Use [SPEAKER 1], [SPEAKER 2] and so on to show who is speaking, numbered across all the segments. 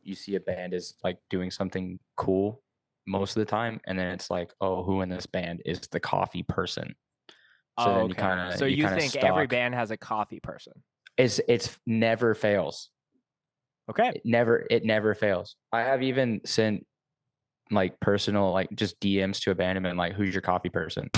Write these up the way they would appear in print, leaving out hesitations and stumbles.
[SPEAKER 1] you see a band is like doing something cool most of the time, and then it's like, oh, who in this band is the coffee person? So
[SPEAKER 2] Oh,
[SPEAKER 1] then
[SPEAKER 2] okay. So
[SPEAKER 1] you
[SPEAKER 2] you
[SPEAKER 1] kind of
[SPEAKER 2] think every
[SPEAKER 1] stalk.
[SPEAKER 2] band has a coffee person?
[SPEAKER 1] It's never fails.
[SPEAKER 2] Okay.
[SPEAKER 1] It never fails. I have even sent like personal like just DMs to a band and been like, who's your coffee person?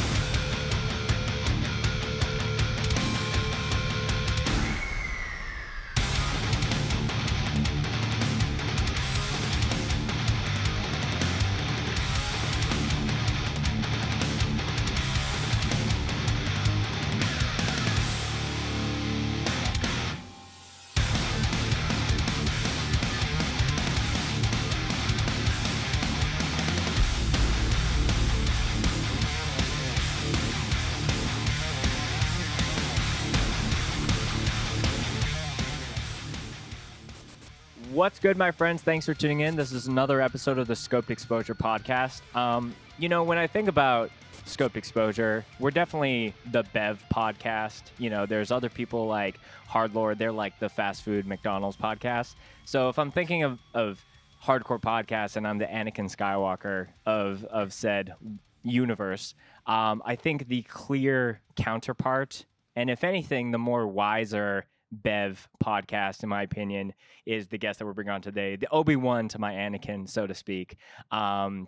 [SPEAKER 2] What's good, my friends? Thanks for tuning in. This is another episode of the Scoped Exposure podcast. When I think about Scoped Exposure, we're definitely the Bev podcast. There's other people like Hardlord. They're like the fast food McDonald's podcast. So if I'm thinking of hardcore podcasts and I'm the Anakin Skywalker of said universe, I think the clear counterpart, and if anything, the more wiser Bev podcast, in my opinion, is the guest that we're bringing on today, the Obi-Wan to my Anakin, so to speak. For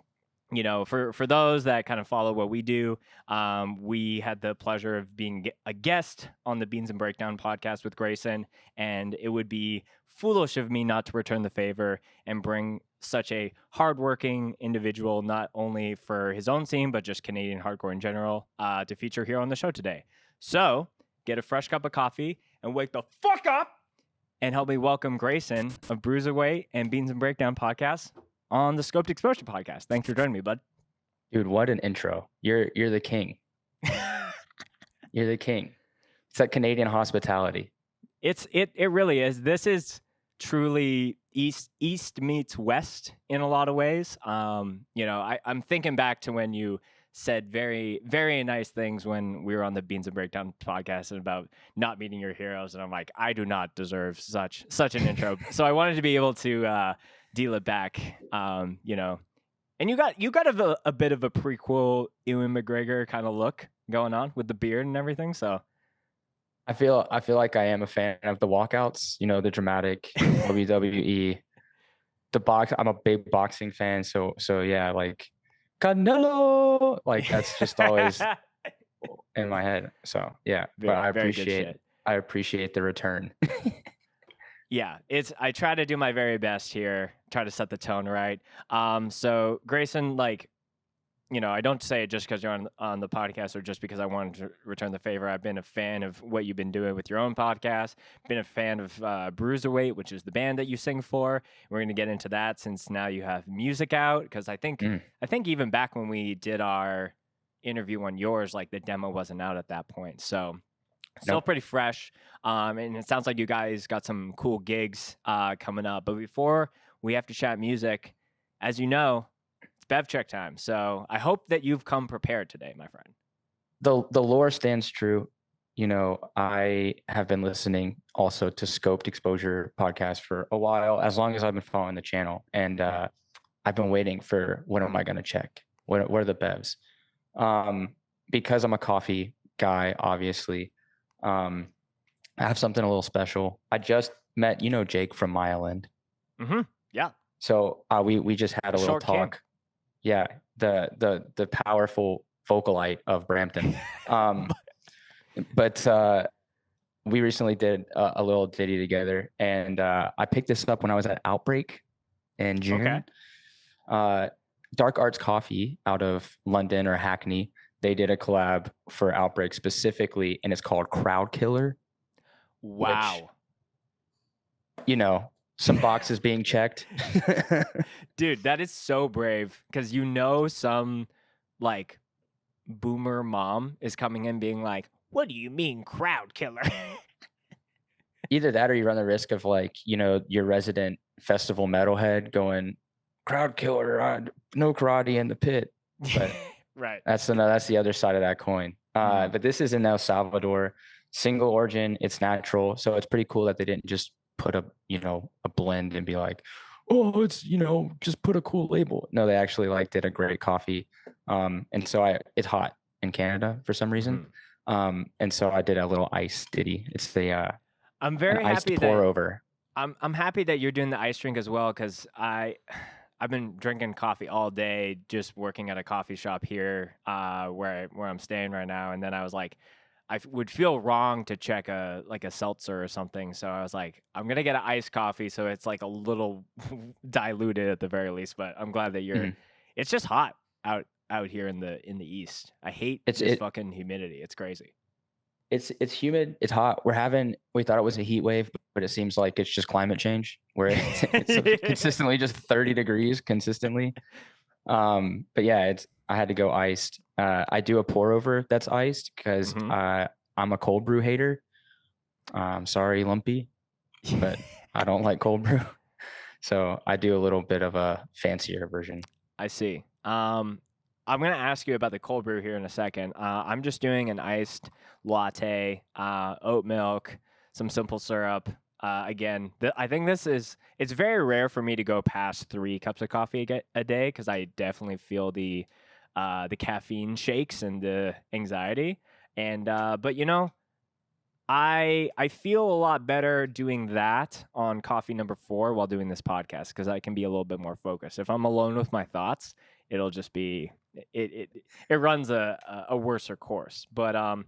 [SPEAKER 2] those that kind of follow what we do, we had the pleasure of being a guest on the Beans and Breakdown podcast with Grayson, and it would be foolish of me not to return the favor and bring such a hardworking individual, not only for his own scene, but just Canadian hardcore in general, to feature here on the show today. So get a fresh cup of coffee and wake the fuck up and help me welcome Grayson of BRUISERWEIGHT and Beans and Breakdown podcast on the Scoped Exposure podcast. Thanks for joining me, bud.
[SPEAKER 1] Dude, what an intro. You're the king. You're the king. It's that Canadian hospitality.
[SPEAKER 2] It really is. This is truly east meets west in a lot of ways. I'm thinking back to when you said very, very nice things when we were on the Beans and Breakdown podcast and about not meeting your heroes. And I'm like, I do not deserve such an intro. So I wanted to be able to deal it back, And you got a bit of a prequel Ewan McGregor kind of look going on with the beard and everything. So
[SPEAKER 1] I feel like I am a fan of the walkouts, the dramatic WWE, the box. I'm a big boxing fan. So yeah, like Canelo, like that's just always in my head. So yeah, but I appreciate the return.
[SPEAKER 2] Yeah, I try to do my very best here, try to set the tone right. So Grayson, I don't say it just because you're on the podcast or just because I wanted to return the favor. I've been a fan of what you've been doing with your own podcast. Been a fan of BRUISERWEIGHT, which is the band that you sing for. We're going to get into that since now you have music out. Because I think even back when we did our interview on yours, like the demo wasn't out at that point. So still pretty fresh. And it sounds like you guys got some cool gigs coming up. But before we have to chat music, as you know, Bev check time. So I hope that you've come prepared today, my friend.
[SPEAKER 1] The lore stands true. I have been listening also to Scoped Exposure podcast for a while, as long as I've been following the channel. And I've been waiting for when am I going to check? What are the Bevs? Because I'm a coffee guy, obviously. I have something a little special. I just met, Jake from My Island.
[SPEAKER 2] Mm-hmm. Yeah.
[SPEAKER 1] So we just had a little talk.
[SPEAKER 2] King.
[SPEAKER 1] Yeah, the powerful vocalite of Brampton. But we recently did a little ditty together, and I picked this up when I was at Outbreak in June. Okay. Dark Arts Coffee out of London or Hackney, they did a collab for Outbreak specifically, and it's called Crowd Killer.
[SPEAKER 2] Wow.
[SPEAKER 1] Which, some boxes being checked.
[SPEAKER 2] Dude, that is so brave because some like boomer mom is coming in being like, what do you mean crowd killer?
[SPEAKER 1] Either that or you run the risk of your resident festival metalhead going crowd killer, no karate in the pit. But
[SPEAKER 2] right.
[SPEAKER 1] That's the other side of that coin. But this is in El Salvador, single origin. It's natural. So it's pretty cool that they didn't just put a blend and be like, oh, it's, just put a cool label. No, they actually like did a great coffee. And so it's hot in Canada for some reason. And so I did a little ice ditty. It's
[SPEAKER 2] I'm
[SPEAKER 1] an
[SPEAKER 2] very
[SPEAKER 1] iced
[SPEAKER 2] happy
[SPEAKER 1] pour
[SPEAKER 2] that
[SPEAKER 1] over.
[SPEAKER 2] I'm happy that you're doing the ice drink as well, because I've been drinking coffee all day, just working at a coffee shop here where I'm staying right now, and then I was like, would feel wrong to check a seltzer or something, so I was like, I'm gonna get an iced coffee, so it's like a little diluted at the very least. But I'm glad that
[SPEAKER 1] Mhm.
[SPEAKER 2] it's just hot out here in the East. I hate
[SPEAKER 1] It's
[SPEAKER 2] this
[SPEAKER 1] it
[SPEAKER 2] fucking humidity. It's crazy.
[SPEAKER 1] it's humid. It's hot. We thought it was a heat wave, but it seems like it's just climate change where it's consistently just 30 degrees consistently. But yeah, I had to go iced. I do a pour over that's iced because I'm a cold brew hater. Sorry, Lumpy, but I don't like cold brew. So I do a little bit of a fancier version.
[SPEAKER 2] I see. I'm gonna ask you about the cold brew here in a second. I'm just doing an iced latte, oat milk, some simple syrup. Again, I think it's very rare for me to go past 3 cups of coffee a day, because I definitely feel the caffeine shakes and the anxiety. And but I feel a lot better doing that on coffee number 4 while doing this podcast, because I can be a little bit more focused. If I'm alone with my thoughts, it'll just be it runs a worser course. But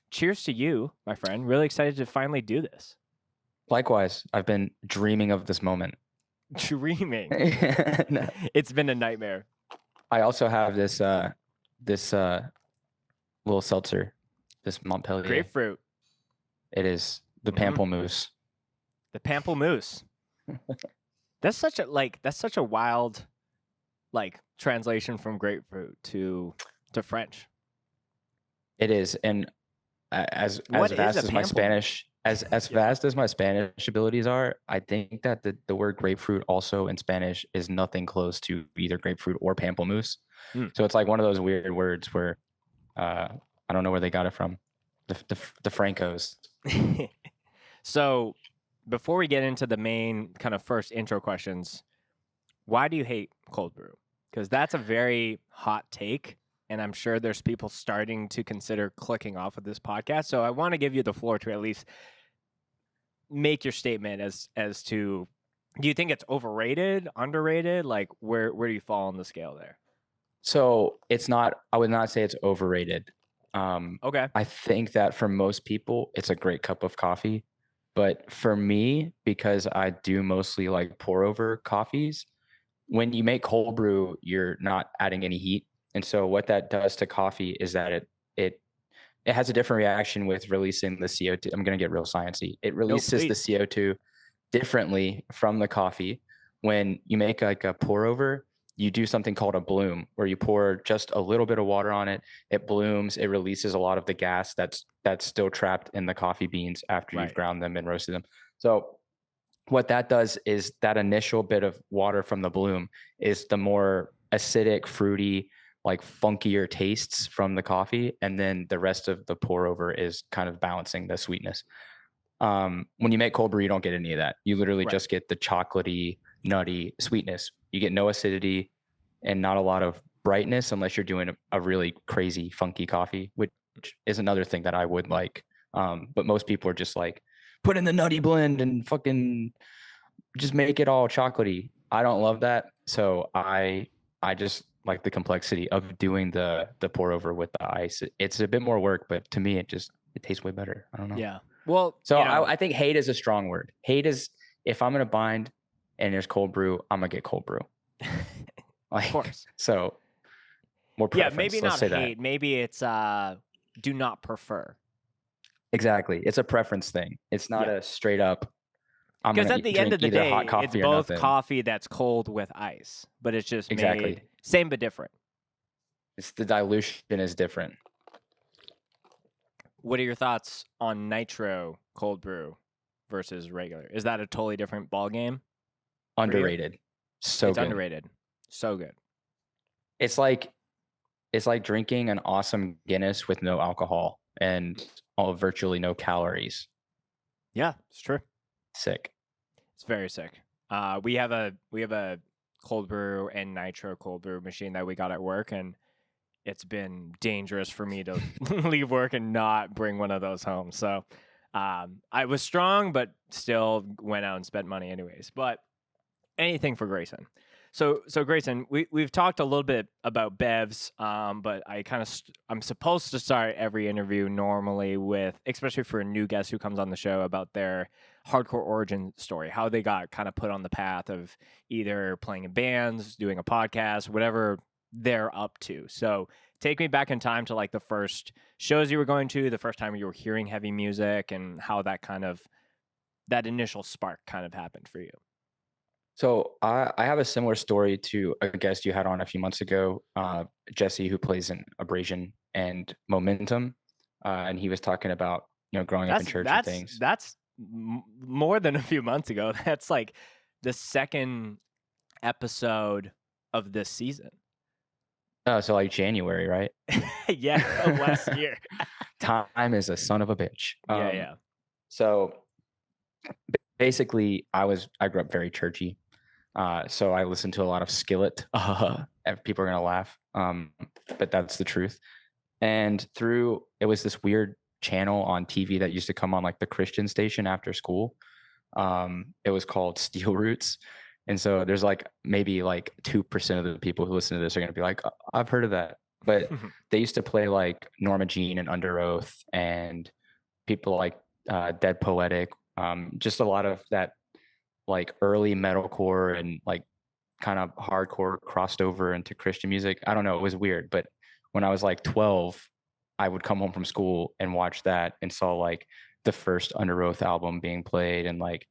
[SPEAKER 2] cheers to you, my friend. Really excited to finally do this.
[SPEAKER 1] Likewise, I've been dreaming of this moment.
[SPEAKER 2] Dreaming.
[SPEAKER 1] No.
[SPEAKER 2] It's been a nightmare.
[SPEAKER 1] I also have this little seltzer, this Montpellier.
[SPEAKER 2] Grapefruit.
[SPEAKER 1] It is the pamplemousse.
[SPEAKER 2] The pamplemousse. That's such a wild translation from grapefruit to French.
[SPEAKER 1] It is, and as
[SPEAKER 2] What is
[SPEAKER 1] vast
[SPEAKER 2] a
[SPEAKER 1] as my
[SPEAKER 2] pamplemousse?
[SPEAKER 1] Spanish as vast as my Spanish abilities are, I think that the word grapefruit also in Spanish is nothing close to either grapefruit or pamplemousse. So it's like one of those weird words where I don't know where they got it from. The Francos.
[SPEAKER 2] So before we get into the main kind of first intro questions, why do you hate cold brew? Because that's a very hot take, and I'm sure there's people starting to consider clicking off of this podcast. So I want to give you the floor to at least make your statement as to, do you think it's overrated, underrated? Like where do you fall on the scale there?
[SPEAKER 1] So I would not say it's overrated.
[SPEAKER 2] Okay.
[SPEAKER 1] I think that for most people, it's a great cup of coffee. But for me, because I do mostly like pour over coffees, when you make cold brew, you're not adding any heat. And so what that does to coffee is that it has a different reaction with releasing the CO2. I'm going to get real sciencey. It releases the CO2 differently from the coffee. When you make like a pour over, you do something called a bloom, where you pour just a little bit of water on it. It blooms. It releases a lot of the gas that's still trapped in the coffee beans after you've ground them and roasted them. So what that does is that initial bit of water from the bloom is the more acidic, fruity, like funkier tastes from the coffee. And then the rest of the pour over is kind of balancing the sweetness. When you make cold brew, you don't get any of that. You literally just get the chocolatey, nutty sweetness. You get no acidity and not a lot of brightness unless you're doing a really crazy, funky coffee, which is another thing that I would like. But most people are just like, put in the nutty blend and fucking just make it all chocolatey. I don't love that. So I just like the complexity of doing the pour over with the ice. It's a bit more work, but to me, it tastes way better. I don't know.
[SPEAKER 2] Yeah. Well,
[SPEAKER 1] so I think hate is a strong word. Hate is, if I'm going to bind and there's cold brew, I'm going to get cold brew.
[SPEAKER 2] Of course.
[SPEAKER 1] So more preference.
[SPEAKER 2] Yeah, maybe not hate. Maybe it's do not prefer.
[SPEAKER 1] Exactly. It's a preference thing. It's not a straight up,
[SPEAKER 2] because at the end of the day, it's both
[SPEAKER 1] nothing.
[SPEAKER 2] Coffee that's cold with ice, but it's just made same but different.
[SPEAKER 1] It's the dilution is different.
[SPEAKER 2] What are your thoughts on nitro cold brew versus regular? Is that a totally different ball game?
[SPEAKER 1] Underrated. So
[SPEAKER 2] it's
[SPEAKER 1] good.
[SPEAKER 2] Underrated. So good.
[SPEAKER 1] It's like drinking an awesome Guinness with no alcohol and virtually no calories.
[SPEAKER 2] Yeah, it's true.
[SPEAKER 1] Sick.
[SPEAKER 2] It's very sick. We have a cold brew and nitro cold brew machine that we got at work, and it's been dangerous for me to leave work and not bring one of those home. So I was strong, but still went out and spent money anyways. But anything for Grayson. So Grayson, we've talked a little bit about bevs, but I'm supposed to start every interview normally with, especially for a new guest who comes on the show, about their hardcore origin story, how they got kind of put on the path of either playing in bands, doing a podcast, whatever they're up to. So take me back in time to like the first shows you were going to, the first time you were hearing heavy music, and how that initial spark kind of happened for you.
[SPEAKER 1] So I have a similar story to a guest you had on a few months ago, Jesse, who plays in Abrasion and Momentum, and he was talking about growing up in church and things.
[SPEAKER 2] That's more than a few months ago. That's like the second episode of this season.
[SPEAKER 1] Oh, so like January, right?
[SPEAKER 2] Yeah, of last year.
[SPEAKER 1] Time is a son of a bitch.
[SPEAKER 2] Yeah.
[SPEAKER 1] So basically, I grew up very churchy. So I listened to a lot of Skillet. People are gonna laugh, but that's the truth. And it was this weird channel on TV that used to come on like the Christian station after school. It was called Steel Roots. And so there's like maybe like 2% of the people who listen to this are gonna be like, "Oh, I've heard of that." But they used to play like Norma Jean and Under Oath and people like Dead Poetic, just a lot of that like early metalcore and like kind of hardcore crossed over into Christian music. I don't know, it was weird, but when I was like 12, I would come home from school and watch that and saw like the first Under Oath album being played and like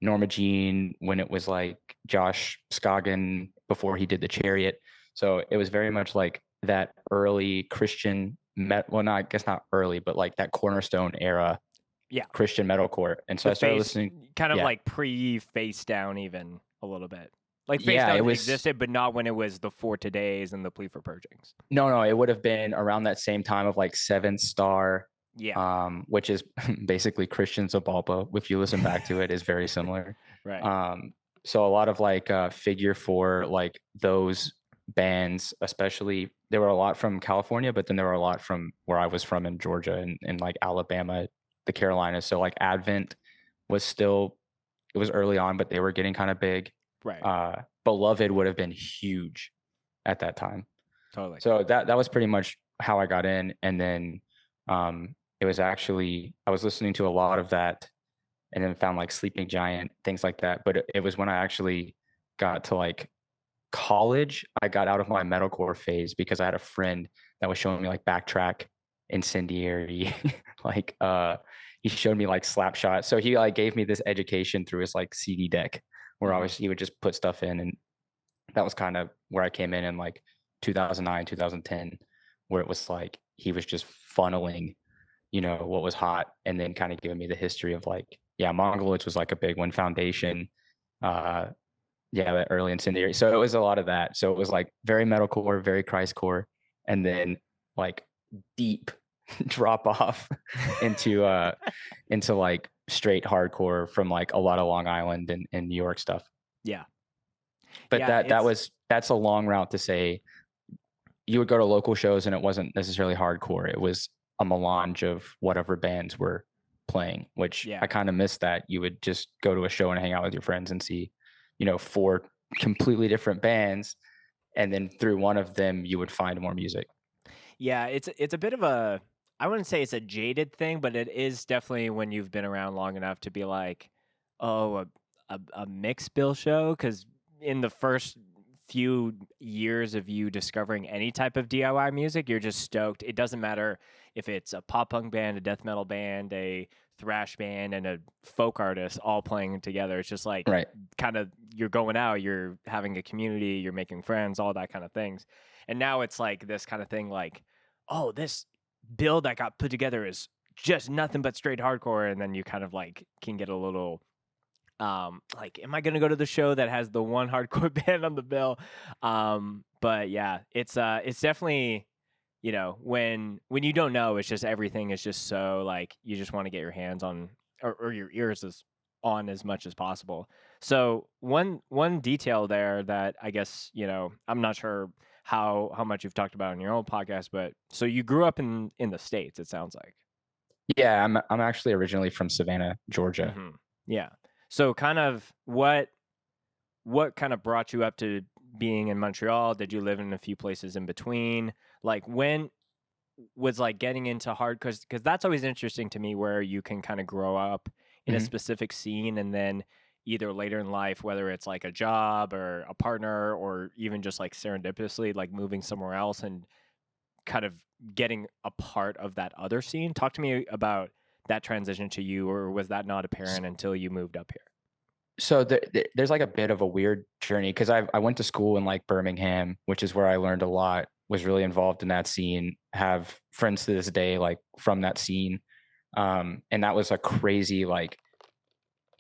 [SPEAKER 1] Norma Jean when it was like Josh Scoggin before he did The Chariot. So it was very much like that early Christian I guess not early, but like that Cornerstone era.
[SPEAKER 2] Yeah.
[SPEAKER 1] Christian metalcore. And so I started listening
[SPEAKER 2] kind of like pre-Face Down even a little bit. Like Face
[SPEAKER 1] Yeah,
[SPEAKER 2] Down
[SPEAKER 1] it was
[SPEAKER 2] existed, but not when it was the For Todays and the Plea for Purgings.
[SPEAKER 1] No, it would have been around that same time of like Seventh Star, which is basically Christian Zabalpa. If you listen back to it, is very similar.
[SPEAKER 2] Right.
[SPEAKER 1] So a lot of like Figure 4, like those bands, especially there were a lot from California, but then there were a lot from where I was from in Georgia and like Alabama, the Carolinas. So like Advent was it was early on, but they were getting kind of big.
[SPEAKER 2] Right.
[SPEAKER 1] Beloved would have been huge at that time.
[SPEAKER 2] Totally.
[SPEAKER 1] So that was pretty much how I got in. And then it was actually, I was listening to a lot of that and then found like Sleeping Giant, things like that. But it was when I actually got to like college, I got out of my metalcore phase because I had a friend that was showing me like Backtrack, Incendiary, like he showed me like Slapshot. So he like gave me this education through his like CD deck where he would just put stuff in, and that was kind of where I came in like 2009, 2010, where it was like he was just funneling, what was hot, and then kind of giving me the history of like, Mongoloids was like a big one, Foundation, that early Incendiary. So it was a lot of that. So it was like very metalcore, very Christcore, and then like deep drop off into like straight hardcore from like a lot of Long Island and New York stuff.
[SPEAKER 2] Yeah.
[SPEAKER 1] But that's a long route to say you would go to local shows and it wasn't necessarily hardcore. It was a melange of whatever bands were playing, which I kind of missed that. You would just go to a show and hang out with your friends and see, 4 completely different bands. And then through one of them, you would find more music.
[SPEAKER 2] Yeah, it's a bit of I wouldn't say it's a jaded thing, but it is definitely when you've been around long enough to be like, oh, a mix bill show. Because in the first few years of you discovering any type of DIY music, you're just stoked. It doesn't matter if it's a pop punk band, a death metal band, a thrash band, and a folk artist all playing together. It's just like kind of you're going out, you're having a community, you're making friends, all that kind of things. And now it's like this kind of thing like, oh, this bill that got put together is just nothing but straight hardcore. And then you kind of like can get a little like, am I going to go to the show that has the one hardcore band on the bill? But yeah, it's definitely, when you don't know, it's just everything is just so like, you just want to get your hands on or your ears on as much as possible. So one detail there that I guess, I'm not sure how much you've talked about in your own podcast, but so you grew up in the States, it sounds like.
[SPEAKER 1] Yeah, I'm actually originally from Savannah, Georgia.
[SPEAKER 2] Hmm. Yeah. So kind of what kind of brought you up to being in Montreal? Did you live in a few places in between? Like when was like getting into hard because that's always interesting to me where you can kind of grow up in a
[SPEAKER 1] Hmm.
[SPEAKER 2] specific scene and then either later in life, whether it's like a job or a partner or even just like serendipitously like moving somewhere else and kind of getting a part of that other scene. Talk to me about that transition to you, or was that not apparent until you moved up here?
[SPEAKER 1] So there's like a bit of a weird journey because I went to school in like Birmingham, which is where I learned a lot, was really involved in that scene, have friends to this day like from that scene. And that was a crazy like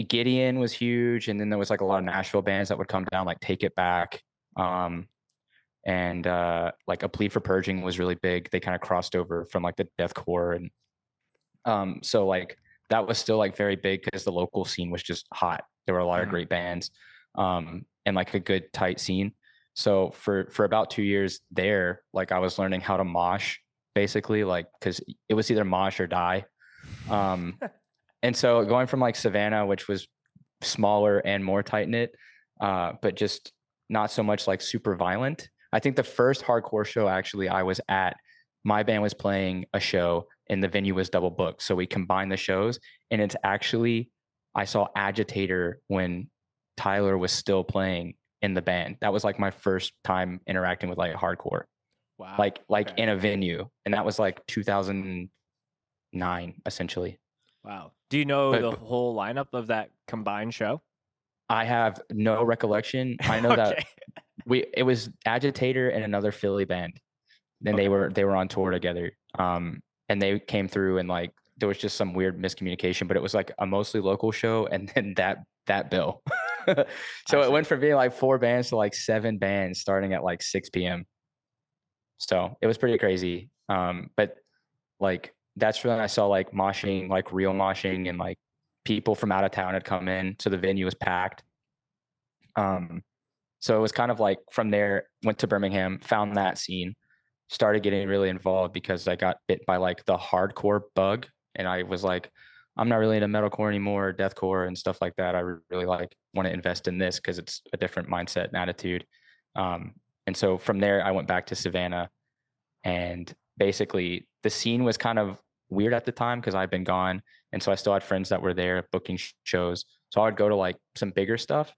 [SPEAKER 1] Gideon was huge, and then there was like a lot of Nashville bands that would come down, like Take It Back, um, and like A Plea for Purging was really big. They kind of crossed over from like the deathcore, and so like that was still like very big because the local scene was just hot. There were a lot of
[SPEAKER 2] Mhm.
[SPEAKER 1] great bands, and like a good tight scene. So for about 2 years there, like I was learning how to mosh basically, like because it was either mosh or die. Um, and so going from like Savannah, which was smaller and more tight knit, but just not so much like super violent. I think the first hardcore show actually I was at, my band was playing a show and the venue was double booked. So we combined the shows, and it's actually, I saw Agitator when Tyler was still playing in the band. That was like my first time interacting with like hardcore,
[SPEAKER 2] Wow.
[SPEAKER 1] like
[SPEAKER 2] Okay.
[SPEAKER 1] in a venue. And that was like 2009 essentially.
[SPEAKER 2] Wow. Do you know the
[SPEAKER 1] But
[SPEAKER 2] whole lineup of that combined show?
[SPEAKER 1] I have no recollection. I know that
[SPEAKER 2] Okay.
[SPEAKER 1] it was Agitator and another Philly band. Then
[SPEAKER 2] Okay.
[SPEAKER 1] they were on tour together. And they came through, and like there was just some weird miscommunication, but it was like a mostly local show, and then that bill.
[SPEAKER 2] I
[SPEAKER 1] So it
[SPEAKER 2] see.
[SPEAKER 1] went from being like 4 bands to like 7 bands starting at like 6 p.m. So it was pretty crazy. But like that's when I saw like moshing, like real moshing, and like people from out of town had come in, so the venue was packed. Um, so it was kind of like from there, went to Birmingham, found that scene, started getting really involved because I got bit by like the hardcore bug. And I was like, I'm not really into metalcore anymore, deathcore and stuff like that. I really like want to invest in this because it's a different mindset and attitude. And so from there, I went back to Savannah, and basically the scene was kind of weird at the time because I'd been gone. And so I still had friends that were there booking shows. So I would go to like some bigger stuff,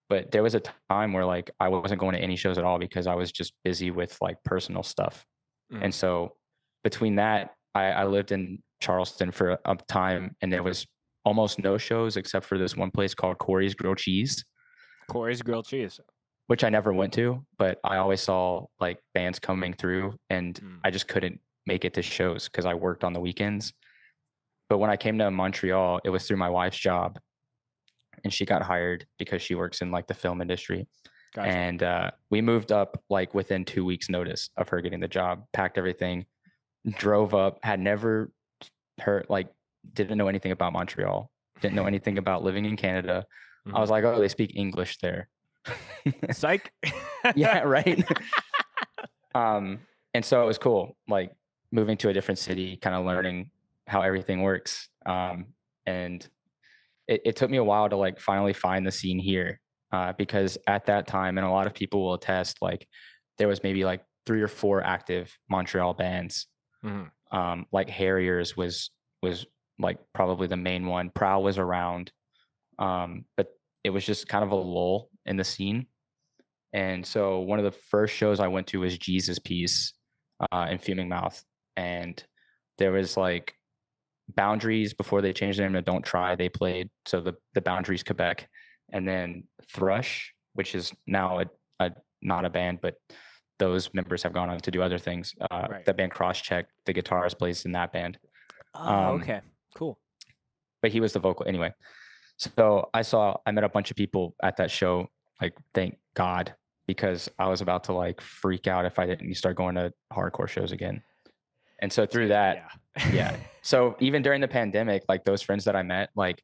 [SPEAKER 1] but there was a time where like I wasn't going to any shows at all because I was just busy with like personal stuff. And
[SPEAKER 2] Mhm.
[SPEAKER 1] so between that, I lived in Charleston for a time, and there was almost no shows except for this one place called Corey's Grilled Cheese,
[SPEAKER 2] Corey's grilled cheese.
[SPEAKER 1] which I never went to, but I always saw like bands coming through, and
[SPEAKER 2] Mm.
[SPEAKER 1] I just couldn't make it to shows because I worked on the weekends. But when I came to Montreal, it was through my wife's job, and she got hired because she works in like the film industry.
[SPEAKER 2] Gotcha.
[SPEAKER 1] And we moved up like within 2 weeks notice of her getting the job, packed everything, drove up, had never heard, like, didn't know anything about Montreal, didn't know anything about living in Canada. I was
[SPEAKER 2] Mhm.
[SPEAKER 1] like, oh, they speak English there.
[SPEAKER 2] Psych.
[SPEAKER 1] Yeah, right. um, and so it was cool, like moving to a different city, kind of learning how everything works. And it took me a while to like finally find the scene here, because at that time, and a lot of people will attest, like there was maybe like 3 or 4 active Montreal bands.
[SPEAKER 2] Mhm.
[SPEAKER 1] Like Harriers was like probably the main one. Prowl was around, but it was just kind of a lull in the scene. And so one of the first shows I went to was Jesus Piece, in Fuming Mouth, and there was like Boundaries before they changed their name to Don't Try. They played, so the Boundaries Quebec, and then Thrush, which is now a not a band, but those members have gone on to do other things.
[SPEAKER 2] Right.
[SPEAKER 1] The band Crosscheck, the guitarist plays in that band.
[SPEAKER 2] Oh,
[SPEAKER 1] Um,
[SPEAKER 2] okay. Cool.
[SPEAKER 1] but he was the vocal anyway. So I met a bunch of people at that show. Like, thank God, because I was about to like freak out if I didn't start going to hardcore shows again. And so through
[SPEAKER 2] Dude,
[SPEAKER 1] that,
[SPEAKER 2] yeah.
[SPEAKER 1] yeah. So even during the pandemic, like those friends that I met, like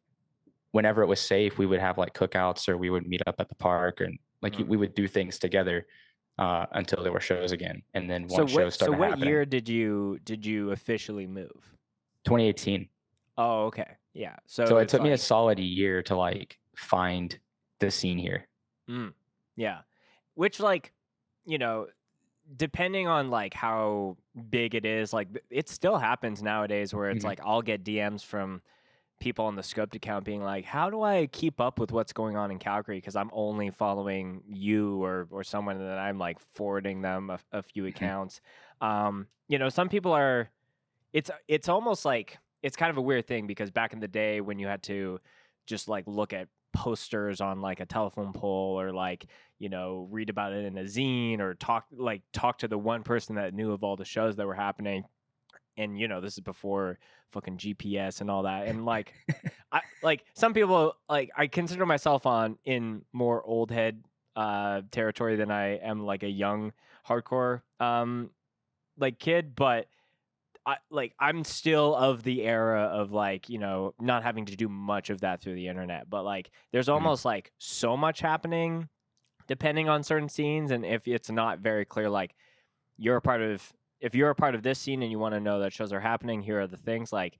[SPEAKER 1] whenever it was safe, we would have like cookouts, or we would meet up at the park, and like we would do things together until there were shows again. And then once shows
[SPEAKER 2] So
[SPEAKER 1] started
[SPEAKER 2] what
[SPEAKER 1] happening,
[SPEAKER 2] year did you officially move?
[SPEAKER 1] 2018.
[SPEAKER 2] Oh, okay. Yeah.
[SPEAKER 1] So
[SPEAKER 2] So
[SPEAKER 1] it
[SPEAKER 2] it's
[SPEAKER 1] took me a
[SPEAKER 2] like,
[SPEAKER 1] solid year to like find the scene here.
[SPEAKER 2] yeah. Which, like, you know, depending on like how big it is, like it still happens nowadays where it's
[SPEAKER 1] Mhm.
[SPEAKER 2] like I'll get DMs from people on the Scoped account being like, "How do I keep up with what's going on in Calgary? Because I'm only following you or someone that I'm like forwarding them a few
[SPEAKER 1] Mhm.
[SPEAKER 2] accounts." Some people are. It's almost like it's kind of a weird thing because back in the day when you had to just like look at posters on like a telephone pole or like read about it in a zine or talk to the one person that knew of all the shows that were happening, and this is before fucking GPS and all that. And like I like some people, like I consider myself in more old head territory than I am like a young hardcore like kid, but I'm still of the era of like not having to do much of that through the internet, but like there's
[SPEAKER 1] Mhm.
[SPEAKER 2] almost like so much happening depending on certain scenes. And if it's not very clear, like you're a part of if you're a part of this scene and you want to know that shows are happening, here are the things, like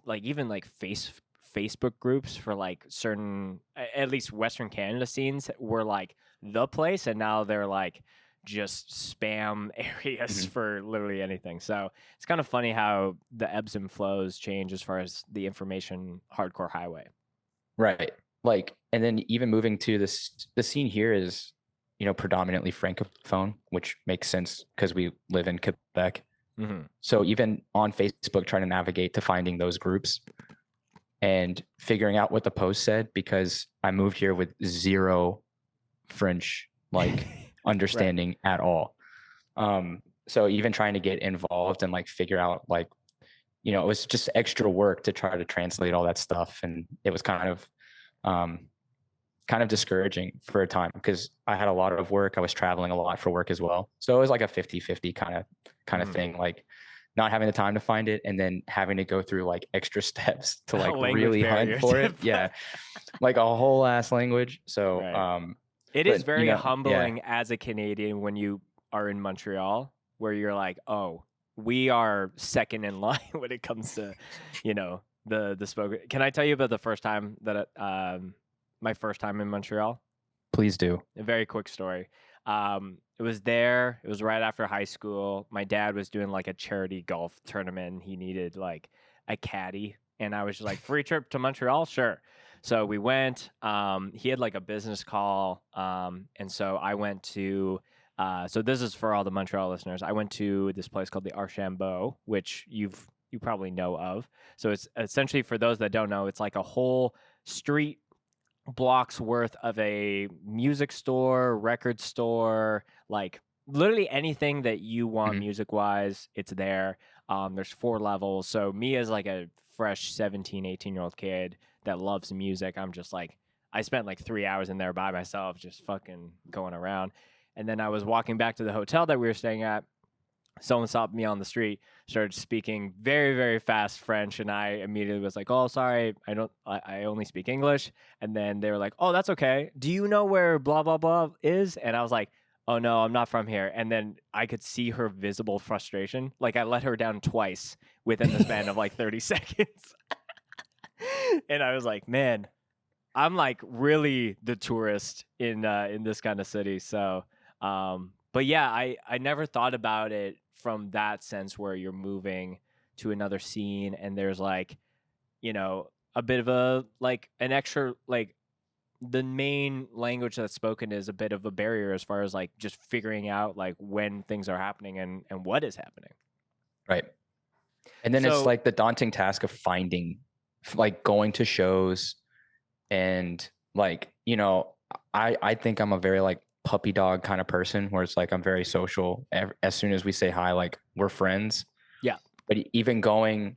[SPEAKER 2] like even like Facebook groups for like certain at least Western Canada scenes were like the place, and now they're like just spam areas
[SPEAKER 1] Mhm.
[SPEAKER 2] for literally anything. So it's kind of funny how the ebbs and flows change as far as the information hardcore highway.
[SPEAKER 1] Right. Like, and then even moving to the scene here is, predominantly francophone, which makes sense because we live in Quebec.
[SPEAKER 2] Mm-hmm.
[SPEAKER 1] So even on Facebook, trying to navigate to finding those groups and figuring out what the post said, because I moved here with zero French like understanding at all. So even trying to get involved and like figure out like, it was just extra work to try to translate all that stuff. And it was um, kind of discouraging for a time because I had a lot of work. I was traveling a lot for work as well. So it was like a 50-50 kind of thing, like not having the time to find it and then having to go through like extra steps to like
[SPEAKER 2] Language
[SPEAKER 1] really hunt
[SPEAKER 2] barriers.
[SPEAKER 1] for it. Yeah. Like a whole ass language. So,
[SPEAKER 2] Right. It is
[SPEAKER 1] but
[SPEAKER 2] very
[SPEAKER 1] yeah,
[SPEAKER 2] humbling as a Canadian when you are in Montreal, where you're like, oh, we are second in line when it comes to, the spoken. Can I tell you about the first time that my first time in Montreal?
[SPEAKER 1] please do.
[SPEAKER 2] A very quick story. It was there. It was right after high school. My dad was doing like a charity golf tournament. He needed like a caddy, and I was just like, free trip to Montreal, sure. So we went. He had like a business call, and so I went to. So this is for all the Montreal listeners. I went to this place called the Archambault, which you probably know of. So it's essentially, for those that don't know, it's like a whole street blocks worth of a music store, record store, like literally anything that you want
[SPEAKER 1] Mhm.
[SPEAKER 2] music wise, it's there. There's 4 levels. So me as like a fresh 17, 18-year-old kid that loves music, I'm just like, I spent like 3 hours in there by myself, just fucking going around. And then I was walking back to the hotel that we were staying at. Someone stopped me on the street, started speaking very, very fast French, and I immediately was like, "Oh, sorry, I only speak English." And then they were like, "Oh, that's okay. Do you know where blah blah blah is?" And I was like, "Oh no, I'm not from here." And then I could see her visible frustration. Like I let her down twice within the span of like 30 seconds. And I was like, "Man, I'm like really the tourist in this kind of city." So, but yeah, I never thought about it from that sense where you're moving to another scene and there's like a bit of a like an extra like the main language that's spoken is a bit of a barrier as far as like just figuring out like when things are happening and what is happening.
[SPEAKER 1] Right. And then it's
[SPEAKER 2] So
[SPEAKER 1] like the daunting task of finding, like going to shows and like, I think I'm a very like puppy dog kind of person where it's like I'm very social. As soon as we say hi, like we're friends.
[SPEAKER 2] yeah.
[SPEAKER 1] But even going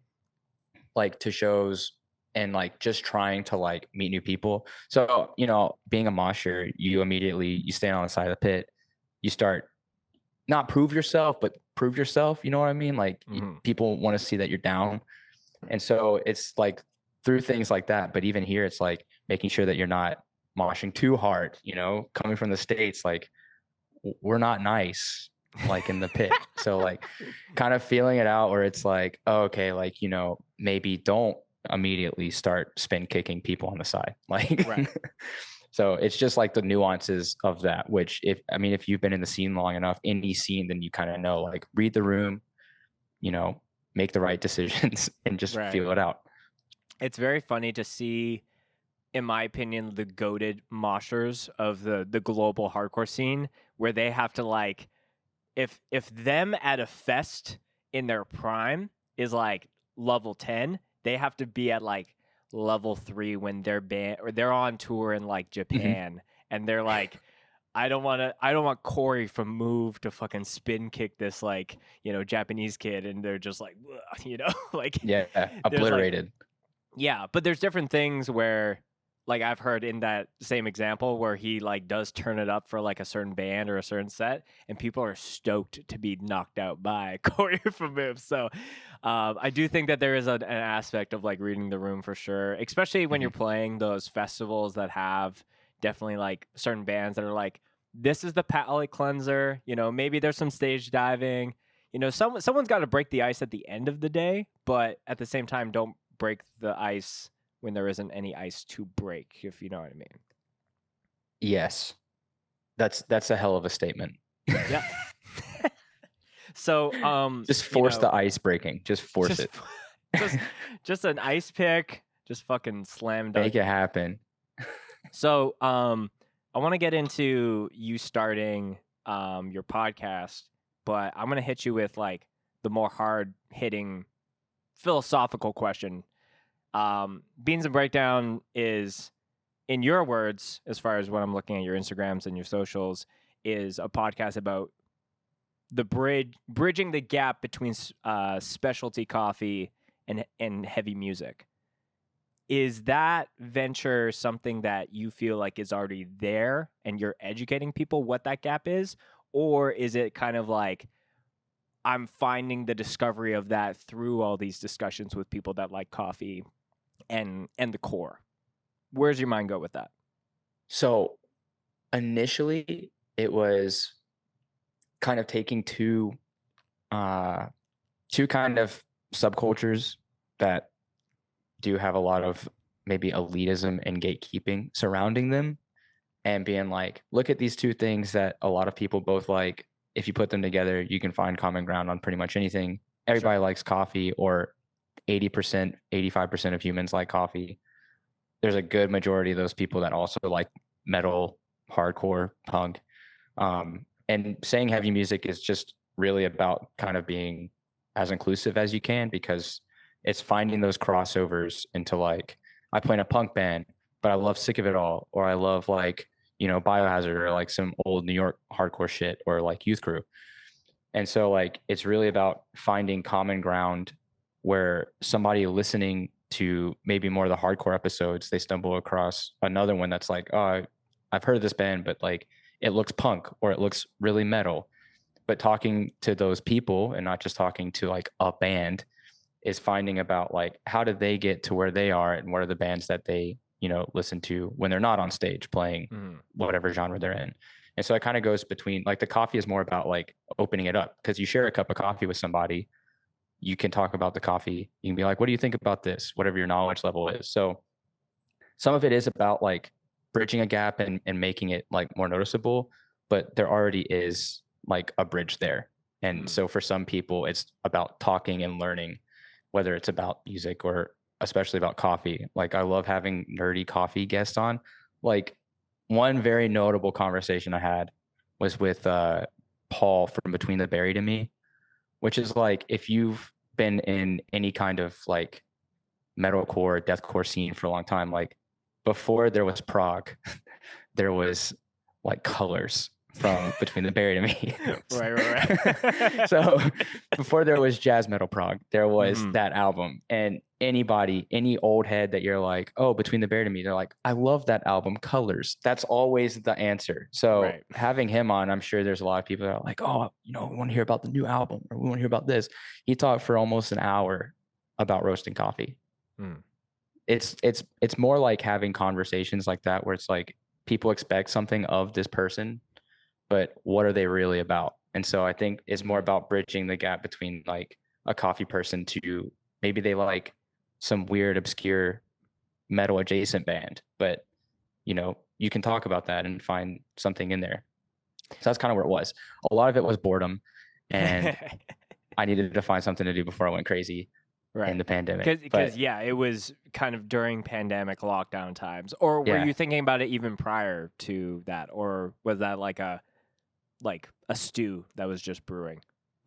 [SPEAKER 1] like to shows and like just trying to like meet new people. So, being a mosher, you stand on the side of the pit, you start not prove yourself, but prove yourself. You know what I mean? Like
[SPEAKER 2] Mm-hmm.
[SPEAKER 1] people want to see that you're down. And so it's like through things like that. But even here, it's like making sure that you're not moshing too hard, you know, coming from the States, like we're not nice, like in the pit. So like kind of feeling it out where it's like, oh, okay, like, you know, maybe don't immediately start spin kicking people on the side. Like,
[SPEAKER 2] Right.
[SPEAKER 1] so it's just like the nuances of that, which if you've been in the scene long enough, any scene, then you kind of know, like read the room, you know, make the right decisions and just
[SPEAKER 2] Right.
[SPEAKER 1] feel it out.
[SPEAKER 2] It's very funny to see, in my opinion, the goated moshers of the global hardcore scene, where they have to like, if them at a fest in their prime is like level 10, they have to be at like level 3 when they're band or they're on tour in like Japan, and they're like, I don't want Corey from Move to fucking spin kick this, like, you know, Japanese kid, and they're just like, you know, like,
[SPEAKER 1] Yeah,
[SPEAKER 2] there's like,
[SPEAKER 1] obliterated.
[SPEAKER 2] yeah, but there's different things where, like, I've heard in that same example where he like does turn it up for like a certain band or a certain set, and people are stoked to be knocked out by Corey from Move. So I do think that there is an aspect of like reading the room for sure, especially when you're playing those festivals that have definitely like certain bands that are like, this is the palate cleanser. You know, maybe there's some stage diving. You know, someone's got to break the ice at the end of the day, but at the same time, don't break the ice when there isn't any ice to break, if you know what I mean.
[SPEAKER 1] Yes. That's a hell of a statement.
[SPEAKER 2] Yeah. So
[SPEAKER 1] just force the ice breaking. Just force it.
[SPEAKER 2] just an ice pick. Just fucking slam dunk.
[SPEAKER 1] Make it happen.
[SPEAKER 2] So I want to get into you starting your podcast, but I'm gonna hit you with like the more hard hitting philosophical question. Beans and Breakdown is, in your words, as far as what I'm looking at your Instagrams and your socials, is a podcast about the bridging the gap between specialty coffee and heavy music. Is that venture something that you feel like is already there and you're educating people what that gap is? Or is it kind of like, I'm finding the discovery of that through all these discussions with people that like coffee and the core? Where's your mind go with that?
[SPEAKER 1] So initially it was kind of taking two kind of subcultures that do have a lot of maybe elitism and gatekeeping surrounding them, and being like, look at these two things that a lot of people both like. If you put them together, you can find common ground on pretty much anything. Everybody likes coffee, or 80%, 85% of humans like coffee. There's a good majority of those people that also like metal, hardcore, punk. And saying heavy music is just really about kind of being as inclusive as you can, because it's finding those crossovers into like, I play in a punk band, but I love Sick of It All, or I love like, you know, Biohazard, or like some old New York hardcore shit, or like Youth Crew. And so like, it's really about finding common ground where somebody listening to maybe more of the hardcore episodes, they stumble across another one that's like, oh, I've heard of this band, but like it looks punk or it looks really metal. But talking to those people and not just talking to like a band is finding about like, how did they get to where they are, and what are the bands that they, you know, listen to when they're not on stage playing whatever genre they're in. And so it kind of goes between, like, the coffee is more about like opening it up, because you share a cup of coffee with somebody, you can talk about the coffee, you can be like, what do you think about this, whatever your knowledge level is. So some of it is about like bridging a gap and making it like more noticeable, but there already is like a bridge there. And so for some people it's about talking and learning, whether it's about music or especially about coffee. Like, I love having nerdy coffee guests on. Like, one very notable conversation I had was with Paul from Between the Buried and Me, which is like, if you've been in any kind of like metalcore, deathcore scene for a long time, like before there was prog, there was like Colors from Between the Buried and Me.
[SPEAKER 2] Right.
[SPEAKER 1] So before there was jazz metal prog, there was that album. And anybody, any old head that you're like, oh, Between the Buried and Me, they're like, I love that album, Colors. That's always the answer. So having him on, I'm sure there's a lot of people that are like, oh, you know, we want to hear about the new album, or we want to hear about this. He talked for almost an hour about roasting coffee. it's more like having conversations like that where it's like people expect something of this person, but what are they really about? And so I think it's more about bridging the gap between like a coffee person to maybe they like some weird obscure metal adjacent band, but you can talk about that and find something in there. So that's kind of where it was. A lot of it was boredom, and I needed to find something to do before I went crazy in the pandemic.
[SPEAKER 2] Because yeah, it was kind of during pandemic lockdown times. Or were you thinking about it even prior to that, or was that like a stew that was just brewing?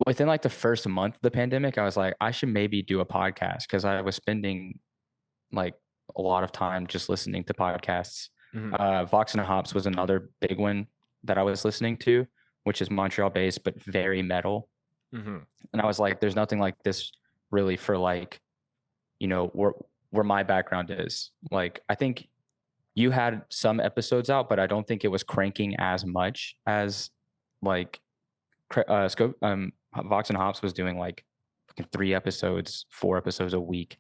[SPEAKER 1] Within like the first month of the pandemic, I was like, I should maybe do a podcast because I was spending like a lot of time just listening to podcasts. Vox and Hops was another big one that I was listening to, which is Montreal based but very metal. And I was like, there's nothing like this really for like, where my background is. Like, I think you had some episodes out, but I don't think it was cranking as much as like Scope. Vox and Hops was doing like 3 episodes, 4 episodes a week.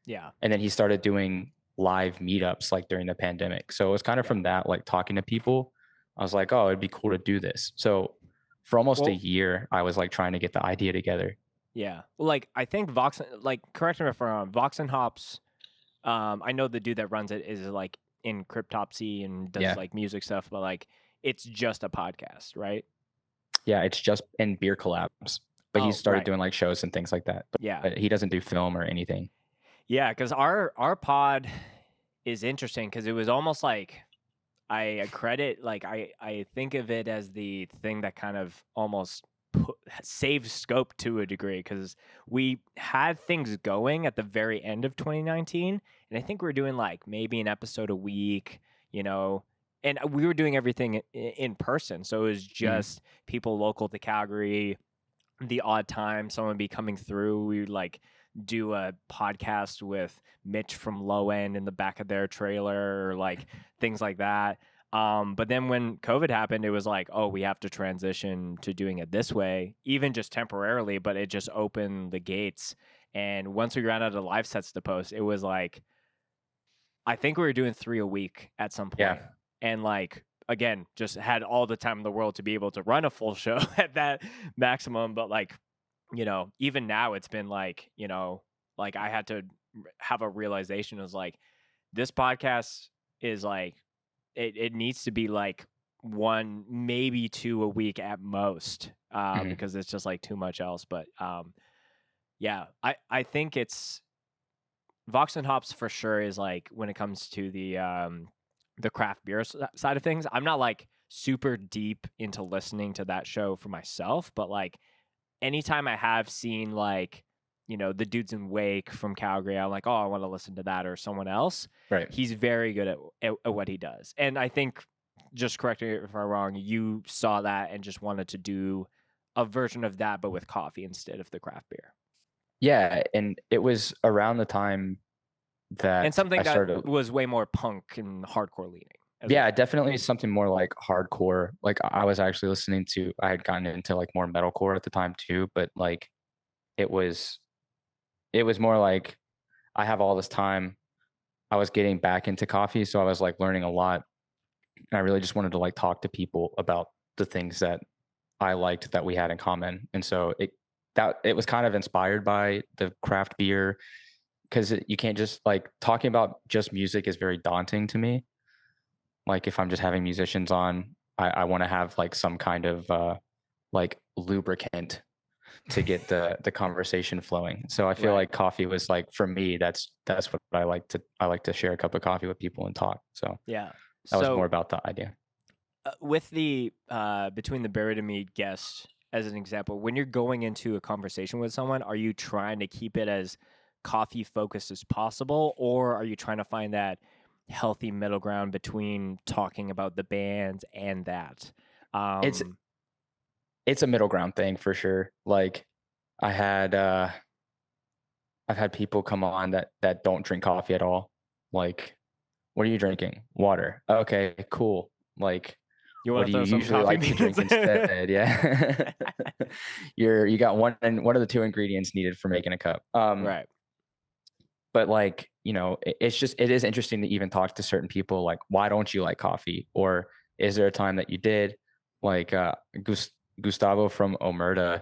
[SPEAKER 2] Yeah.
[SPEAKER 1] And then he started doing live meetups like during the pandemic. So it was kind of from that, like talking to people, I was like, oh, it'd be cool to do this. So for almost a year, I was like trying to get the idea together.
[SPEAKER 2] Yeah. Well, like I think Vox, like correct me if I'm wrong, Vox and Hops, I know the dude that runs it is like in Cryptopsy and does like music stuff, but like it's just a podcast, right?
[SPEAKER 1] Yeah, it's just in beer collabs. But he started doing like shows and things like that. But he doesn't do film or anything.
[SPEAKER 2] Yeah, because our pod is interesting because it was almost like I credit, like I think of it as the thing that kind of almost saved Scope to a degree, because we had things going at the very end of 2019, and I think we were doing like maybe an episode a week, and we were doing everything in person, so it was just people local to Calgary. The odd time someone would be coming through, we would like do a podcast with Mitch from Low End in the back of their trailer, or like things like that. But then when COVID happened, it was like, oh, we have to transition to doing it this way, even just temporarily, but it just opened the gates. And once we ran out of live sets to post, it was like, I think we were doing 3 a week at some point.
[SPEAKER 1] Yeah. And
[SPEAKER 2] like, again, just had all the time in the world to be able to run a full show at that maximum. But like, even now it's been like, like I had to have a realization. It was like, this podcast is like, it needs to be like 1, maybe 2 a week at most, because it's just like too much else. But yeah, I think it's Vox and Hops for sure is like, when it comes to the craft beer side of things, I'm not like super deep into listening to that show for myself, but like anytime I have seen like, the dudes in Wake from Calgary, I'm like, oh, I want to listen to that, or someone else.
[SPEAKER 1] Right.
[SPEAKER 2] He's very good at what he does. And I think, just correct me if I'm wrong, you saw that and just wanted to do a version of that, but with coffee instead of the craft beer.
[SPEAKER 1] Yeah. And it was around the time that
[SPEAKER 2] and something that was way more punk and hardcore leaning.
[SPEAKER 1] Yeah, definitely something more like hardcore. Like I was actually I had gotten into like more metalcore at the time too, but like it was more like I have all this time. I was getting back into coffee, so I was like learning a lot. And I really just wanted to like talk to people about the things that I liked that we had in common. And so it was kind of inspired by the craft beer, because you can't just like talking about just music is very daunting to me. Like if I'm just having musicians on, I want to have like some kind of like lubricant to get the conversation flowing. So I feel like coffee was like, for me, that's what I like to share a cup of coffee with people and talk. So
[SPEAKER 2] yeah,
[SPEAKER 1] that was more about the idea.
[SPEAKER 2] With the between the Buried and Me guest as an example, when you're going into a conversation with someone, are you trying to keep it as coffee focused as possible, or are you trying to find that healthy middle ground between talking about the bands and that?
[SPEAKER 1] It's a middle ground thing for sure. Like I've had people come on that don't drink coffee at all. Like, what are you drinking? Water. Okay, cool. Like, what do you usually like to drink instead? Yeah. You got one of the 2 ingredients needed for making a cup.
[SPEAKER 2] Right.
[SPEAKER 1] But like it is interesting to even talk to certain people like, why don't you like coffee? Or is there a time that you did? Like Gustavo from Omerta,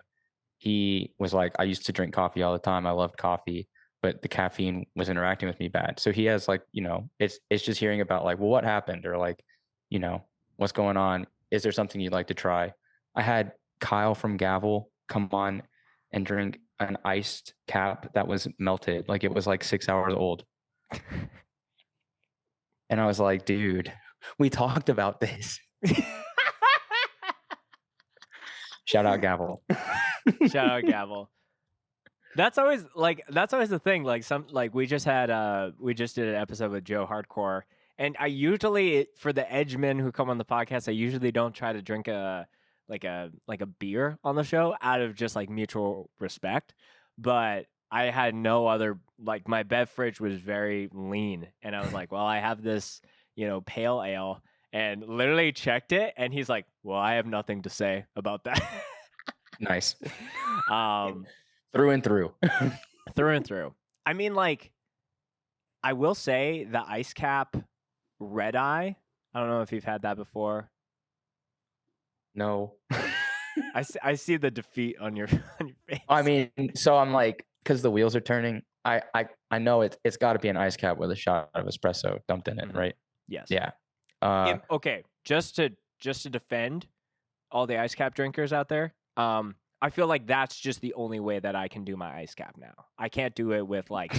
[SPEAKER 1] he was like, I used to drink coffee all the time. I loved coffee, but the caffeine was interacting with me bad. So he has like, it's just hearing about like, well, what happened? Or like, what's going on? Is there something you'd like to try? I had Kyle from Gavel come on and drink an iced cap that was melted. Like it was like 6 hours old. And I was like, dude, we talked about this. Shout out Gavel.
[SPEAKER 2] Shout out Gavel. That's always the thing. Like we just did an episode with Joe Hardcore, and I usually, for the edgemen who come on the podcast, I usually don't try to drink a beer on the show out of just like mutual respect. But I had no other, like my beverage was very lean, and I was like, well, I have this, pale ale, and literally checked it, and he's like, well, I have nothing to say about that.
[SPEAKER 1] Nice. Through and through.
[SPEAKER 2] Through and through. I mean, like, I will say the ice cap red eye. I don't know if you've had that before.
[SPEAKER 1] No.
[SPEAKER 2] I see the defeat on your face.
[SPEAKER 1] I mean, so I'm like, because the wheels are turning, I know it's got to be an ice cap with a shot of espresso dumped in it, right?
[SPEAKER 2] Yes.
[SPEAKER 1] Yeah.
[SPEAKER 2] Okay, just to defend all the ice cap drinkers out there, I feel like that's just the only way that I can do my ice cap now. I can't do it with like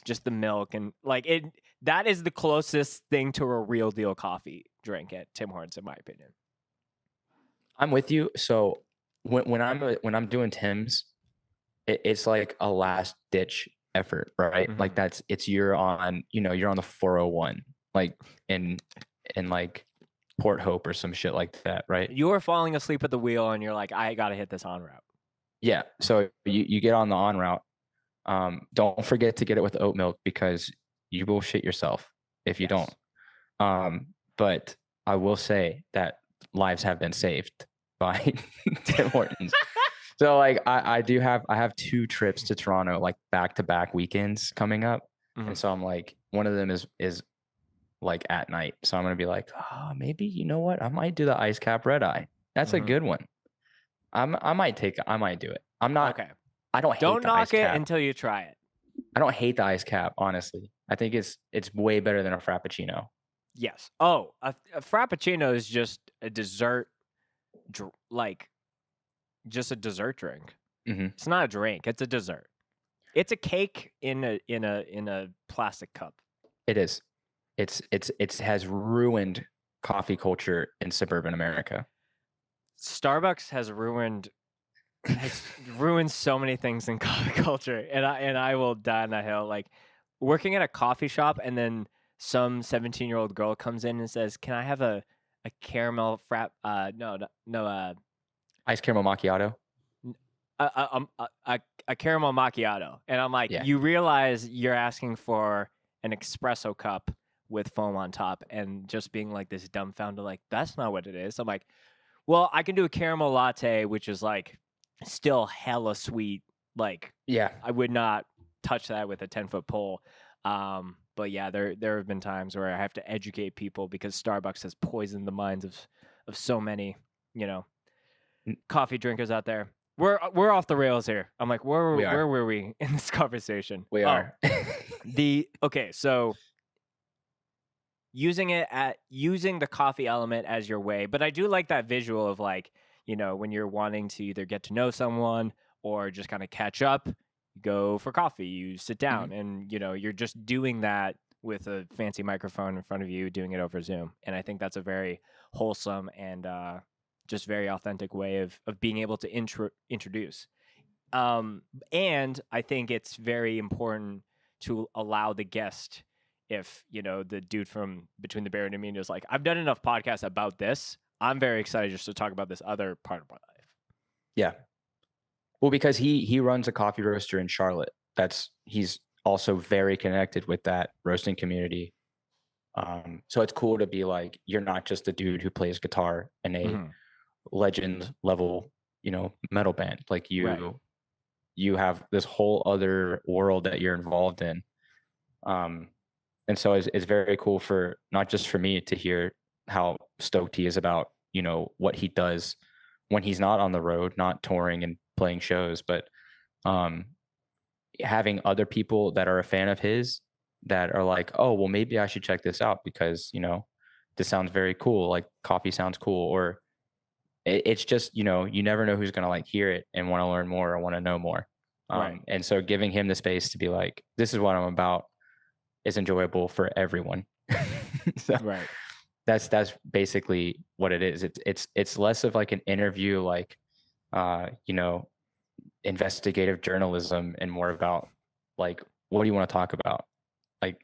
[SPEAKER 2] just the milk and like it. That is the closest thing to a real deal coffee drink at Tim Hortons, in my opinion.
[SPEAKER 1] I'm with you. So when I'm doing Tim's, it's like a last ditch effort, right?
[SPEAKER 2] Mhm.
[SPEAKER 1] Like you're on the 401, like in like Port Hope or some shit like that, right?
[SPEAKER 2] You are falling asleep at the wheel and you're like, I gotta hit this on route.
[SPEAKER 1] Yeah. So you get on the on route. Don't forget to get it with oat milk because you will shit yourself if you don't. But I will say that lives have been saved by Tim Hortons. So like I have 2 trips to Toronto, like back-to-back weekends coming up.
[SPEAKER 2] Mhm.
[SPEAKER 1] And so I'm like, one of them is like at night. So I'm gonna be like, oh, maybe you know what? I might do the ice cap red eye. That's a good one. I might do it. I'm not
[SPEAKER 2] Okay.
[SPEAKER 1] I don't hate
[SPEAKER 2] Don't
[SPEAKER 1] the ice
[SPEAKER 2] knock it
[SPEAKER 1] cap.
[SPEAKER 2] until you try it.
[SPEAKER 1] I don't hate the ice cap, honestly. I think it's way better than a frappuccino.
[SPEAKER 2] Yes. Oh, a frappuccino is just a dessert, like just a dessert drink.
[SPEAKER 1] Mm-hmm.
[SPEAKER 2] It's not a drink. It's a dessert. It's a cake in a plastic cup.
[SPEAKER 1] It is. It has ruined coffee culture in suburban America.
[SPEAKER 2] Starbucks has ruined so many things in coffee culture, and I will die on that hill. Like working at a coffee shop, and then some 17-year-old girl comes in and says, "Can I have a caramel frap? No,
[SPEAKER 1] Ice caramel macchiato.
[SPEAKER 2] A caramel macchiato." And I'm like, you realize you're asking for an espresso cup with foam on top, and just being like this dumbfounded, like that's not what it is. I'm like, well, I can do a caramel latte, which is like still hella sweet. Like, I would not touch that with a 10-foot pole. But yeah, there have been times where I have to educate people because Starbucks has poisoned the minds of so many, coffee drinkers out there. We're off the rails here. I'm like, where were we in this conversation?
[SPEAKER 1] We are.
[SPEAKER 2] Okay, so using the coffee element as your way, but I do like that visual of like, when you're wanting to either get to know someone or just kind of catch up, you go for coffee, you sit down, and you're just doing that with a fancy microphone in front of you, doing it over Zoom. And I think that's a very wholesome and just very authentic way of being able to introduce. And I think it's very important to allow the guest, if the dude from Between the Bear and Me is like, I've done enough podcasts about this, I'm very excited just to talk about this other part of my life.
[SPEAKER 1] Yeah. Well, because he runs a coffee roaster in Charlotte. He's also very connected with that roasting community. So it's cool to be like, you're not just a dude who plays guitar in a legend level, metal band. Like you have this whole other world that you're involved in. Um, and so it's very cool for not just for me to hear how stoked he is about, what he does when he's not on the road, not touring and playing shows, but um, having other people that are a fan of his that are like, oh, well, maybe I should check this out because, this sounds very cool. Like coffee sounds cool. Or it's just, you never know who's going to like hear it and want to learn more or want to know more.
[SPEAKER 2] Right.
[SPEAKER 1] And so giving him the space to be like, this is what I'm about is enjoyable for everyone. So
[SPEAKER 2] Right.
[SPEAKER 1] that's basically what it is. It's less of like an interview, like, uh, you know, investigative journalism and more about like, what do you want to talk about? Like,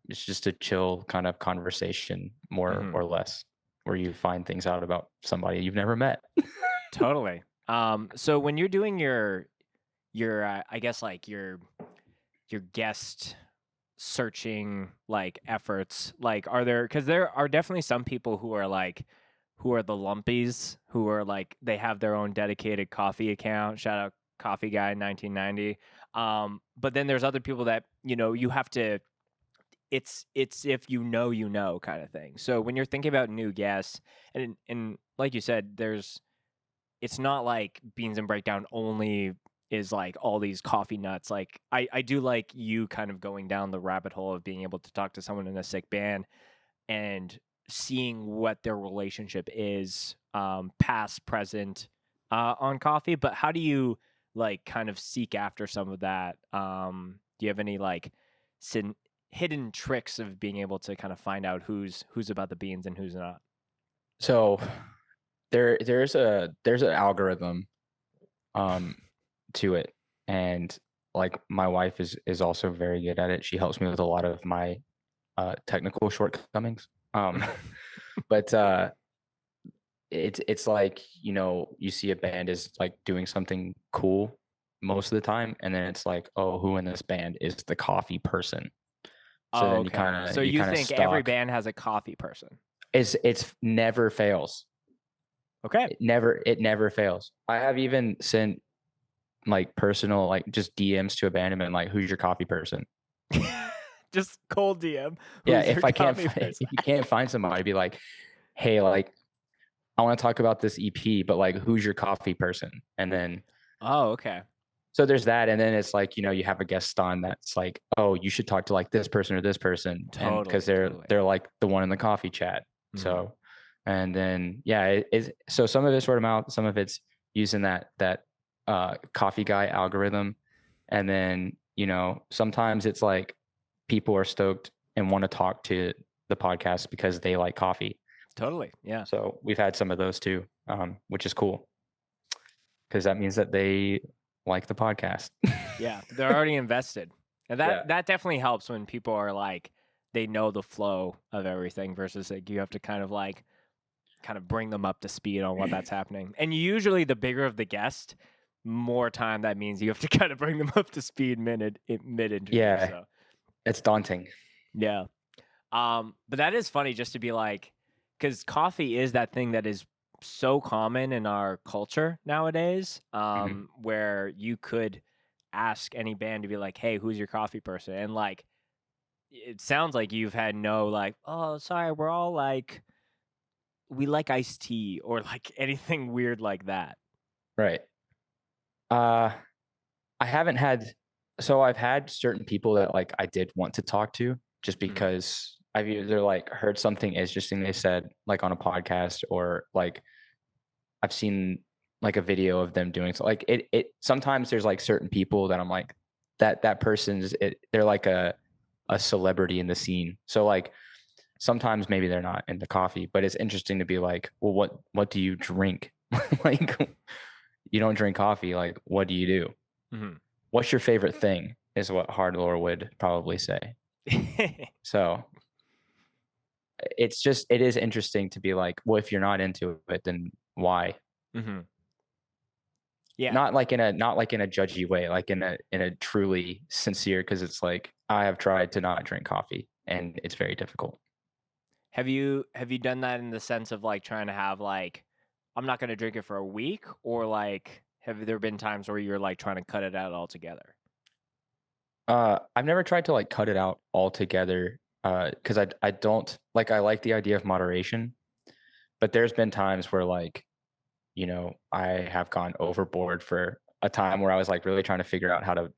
[SPEAKER 1] it's just a chill kind of conversation, more
[SPEAKER 2] Mhm.
[SPEAKER 1] or less, where you find things out about somebody you've never met.
[SPEAKER 2] Totally. So when you're doing your I guess like your guest searching like efforts, like are there, because there are definitely some people who are like who are the lumpies, who are like they have their own dedicated coffee account, shout out coffee guy 1990. But then there's other people that you have to, it's if kind of thing. So when you're thinking about new guests, and like you said, it's not like Beans and Breakdown only is like all these coffee nuts. Like I do like you kind of going down the rabbit hole of being able to talk to someone in a sick band and seeing what their relationship is, past, present, on coffee. But how do you like kind of seek after some of that? Do you have any like sin- hidden tricks of being able to kind of find out who's about the beans and who's not?
[SPEAKER 1] So there's an algorithm um to it, and like my wife is also very good at it. She helps me with a lot of my technical shortcomings. But it's like, you see a band is like doing something cool most of the time, and then it's like, oh, who in this band is the coffee person? So
[SPEAKER 2] Oh,
[SPEAKER 1] then you
[SPEAKER 2] okay.
[SPEAKER 1] kind
[SPEAKER 2] So
[SPEAKER 1] of you
[SPEAKER 2] you
[SPEAKER 1] kind of
[SPEAKER 2] think every
[SPEAKER 1] stalk.
[SPEAKER 2] band has a coffee person?
[SPEAKER 1] It's never fails.
[SPEAKER 2] Okay.
[SPEAKER 1] It never fails. I have even sent like personal, like just DMs to a band and been like, who's your coffee person?
[SPEAKER 2] Just cold DM.
[SPEAKER 1] Yeah,
[SPEAKER 2] Who's your coffee person?
[SPEAKER 1] if you can't find somebody, be like, hey, like I want to talk about this EP, but like, who's your coffee person? And then
[SPEAKER 2] Oh, okay.
[SPEAKER 1] so there's that, and then it's like, you have a guest on that's like, oh, you should talk to like this person or this person, and because
[SPEAKER 2] Totally,
[SPEAKER 1] they're
[SPEAKER 2] totally.
[SPEAKER 1] they're like the one in the coffee chat.
[SPEAKER 2] Mhm.
[SPEAKER 1] So, and then yeah, so some of it's word of mouth, some of it's using that coffee guy algorithm, and then sometimes it's like people are stoked and want to talk to the podcast because they like coffee.
[SPEAKER 2] Totally, yeah.
[SPEAKER 1] So we've had some of those too, which is cool because that means that they like the podcast.
[SPEAKER 2] Yeah, they're already invested. And that
[SPEAKER 1] Yeah.
[SPEAKER 2] that definitely helps when people are like they know the flow of everything versus like you have to kind of bring them up to speed on what that's happening. And usually the bigger of the guest, more time that means you have to kind of bring them up to speed mid interview.
[SPEAKER 1] Yeah,
[SPEAKER 2] So,
[SPEAKER 1] it's daunting.
[SPEAKER 2] yeah. But that is funny just to be like, because coffee is that thing that is so common in our culture nowadays,
[SPEAKER 1] Mhm.
[SPEAKER 2] where you could ask any band to be like, hey, who's your coffee person? And like, it sounds like you've had no like, oh, sorry, we're all like, we like iced tea or like anything weird like that.
[SPEAKER 1] Right. Uh, I haven't had so I've had certain people that like I did want to talk to just
[SPEAKER 2] Mhm.
[SPEAKER 1] because I've either like heard something interesting they said like on a podcast, or like I've seen like a video of them doing so. Like it sometimes there's like certain people that I'm like, that person's they're like a celebrity in the scene. So like sometimes maybe they're not into coffee, but it's interesting to be like, well, what do you drink? Like, you don't drink coffee. Like, what do you do?
[SPEAKER 2] Mhm.
[SPEAKER 1] What's your favorite thing? Is what Hardlore would probably say. So it is interesting to be like, well, if you're not into it, then why?
[SPEAKER 2] Mhm. Yeah.
[SPEAKER 1] Not like in a judgy way, like in a truly sincere, because it's like I have tried to not drink coffee and it's very difficult.
[SPEAKER 2] Have you done that in the sense of like trying to have like I'm not gonna drink it for a week, or like have there been times where you're like trying to cut it out altogether?
[SPEAKER 1] I've never tried to like cut it out altogether. Because I don't like, I like the idea of moderation, but there's been times where like, I have gone overboard for a time where I was like really trying to figure out how to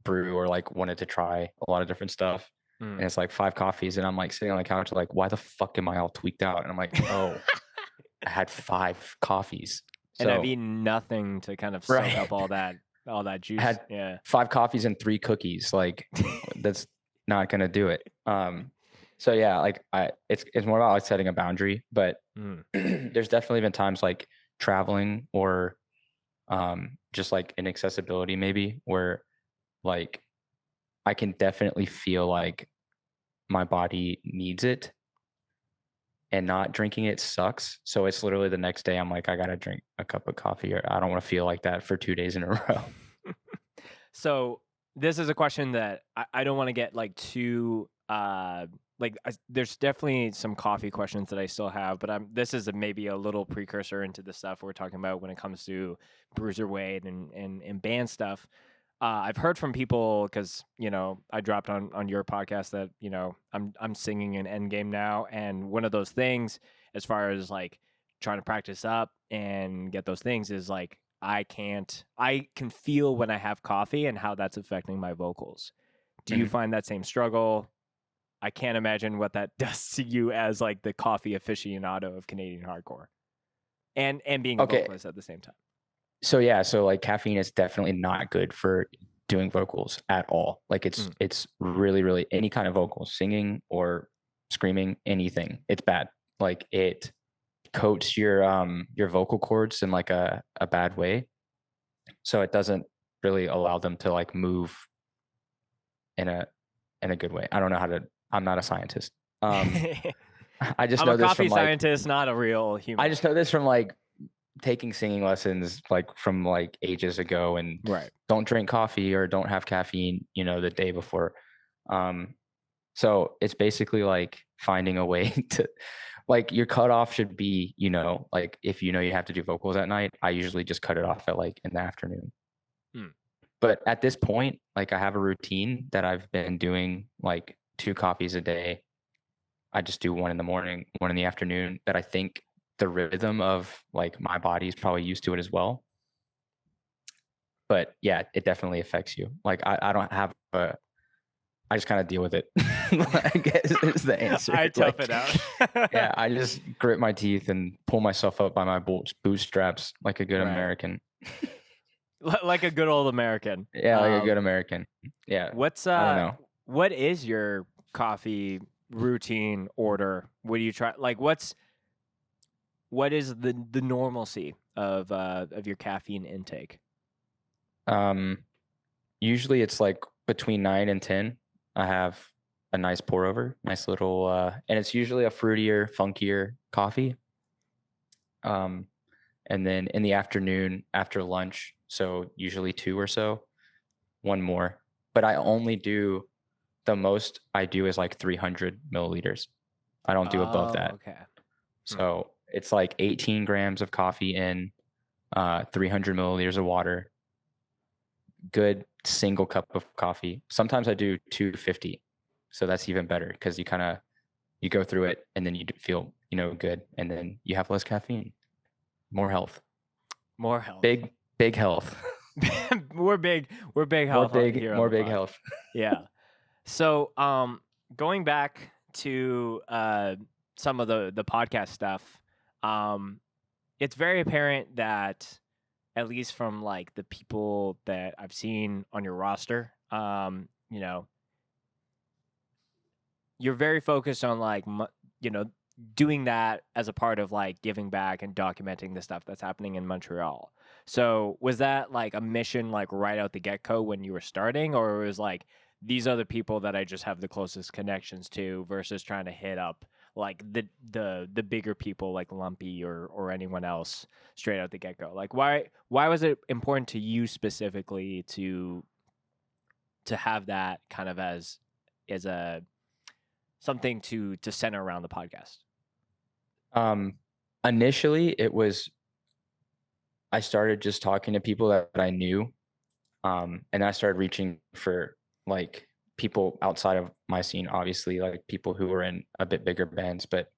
[SPEAKER 1] brew, or like wanted to try a lot of different stuff. And it's like 5 coffees, and I'm like sitting on the couch like, why the fuck am I all tweaked out? And I'm like, oh, I had 5 coffees.
[SPEAKER 2] And I've
[SPEAKER 1] So
[SPEAKER 2] eaten nothing to kind of soak
[SPEAKER 1] right,
[SPEAKER 2] up all that
[SPEAKER 1] I
[SPEAKER 2] juice.
[SPEAKER 1] had
[SPEAKER 2] Yeah.
[SPEAKER 1] 5 coffees and 3 cookies. Like that's not gonna do it. So yeah, like it's more about like setting a boundary, but there's definitely been times like traveling, or just like inaccessibility maybe, where like I can definitely feel like my body needs it, and not drinking it sucks. So it's literally the next day I'm like, I gotta drink a cup of coffee, or I don't want to feel like that for 2 days in a row.
[SPEAKER 2] So this is a question that I don't want to get like too there's definitely some coffee questions that I still have, but this is maybe a little precursor into the stuff we're talking about when it comes to bruiserweight and band stuff. I've heard from people because I dropped on your podcast that I'm singing an Endgame now, and one of those things as far as like trying to practice up and get those things is like I can feel when I have coffee and how that's affecting my vocals. Do you find that same struggle? I can't imagine what that does to you as like the coffee aficionado of Canadian hardcore and being a
[SPEAKER 1] Okay.
[SPEAKER 2] vocalist at the same time.
[SPEAKER 1] So yeah, so like caffeine is definitely not good for doing vocals at all. Like it's really, really any kind of vocals, singing or screaming, anything. It's bad. Like it coats your vocal cords in like a bad way. So it doesn't really allow them to like move in a good way. I don't know how to, I'm not a scientist. I just
[SPEAKER 2] I'm
[SPEAKER 1] know
[SPEAKER 2] a
[SPEAKER 1] this
[SPEAKER 2] coffee
[SPEAKER 1] from like,
[SPEAKER 2] scientist, not a real human.
[SPEAKER 1] I just know this from like taking singing lessons like from like ages ago, and
[SPEAKER 2] Right.
[SPEAKER 1] don't drink coffee or don't have caffeine, the day before. So it's basically like finding a way to like your cutoff should be, like if you have to do vocals at night, I usually just cut it off at like in the afternoon. But at this point, like I have a routine that I've been doing like 2 coffees a day. I just do one in the morning, one in the afternoon, that I think the rhythm of like my body is probably used to it as well. But yeah, it definitely affects you. Like I don't have I just kind of deal with it. I guess is the answer.
[SPEAKER 2] I tough
[SPEAKER 1] like,
[SPEAKER 2] it out.
[SPEAKER 1] Yeah, I just grit my teeth and pull myself up by my bootstraps like a good American.
[SPEAKER 2] Like a good old American.
[SPEAKER 1] Yeah, like a good American. Yeah. I don't know.
[SPEAKER 2] What is your coffee routine order? What do you try? Like what is the normalcy of your caffeine intake?
[SPEAKER 1] Usually it's like between 9 and 10. I have a nice pour over, nice little and it's usually a fruitier, funkier coffee. And then in the afternoon after lunch, so usually 2 or so, one more. But I only do, the most I do is like 300 milliliters. I don't do above that.
[SPEAKER 2] Okay.
[SPEAKER 1] So it's like 18 grams of coffee in 300 milliliters of water. Good single cup of coffee. Sometimes I do 250. So that's even better because you go through it and then you feel, good. And then you have less caffeine. More health.
[SPEAKER 2] More health.
[SPEAKER 1] Big health.
[SPEAKER 2] We're big health.
[SPEAKER 1] More big health.
[SPEAKER 2] Yeah. So going back to some of the podcast stuff, it's very apparent that, at least from like the people that I've seen on your roster, you're very focused on like, doing that as a part of like giving back and documenting the stuff that's happening in Montreal. So was that like a mission like right out the get-go when you were starting, or it was like these are the people that I just have the closest connections to versus trying to hit up like the bigger people like Lumpy or anyone else straight out the get-go? Like why was it important to you specifically to have that kind of as a something to center around the podcast?
[SPEAKER 1] Initially it was, I started just talking to people that I knew. And I started reaching for like people outside of my scene, obviously, like people who were in a bit bigger bands. But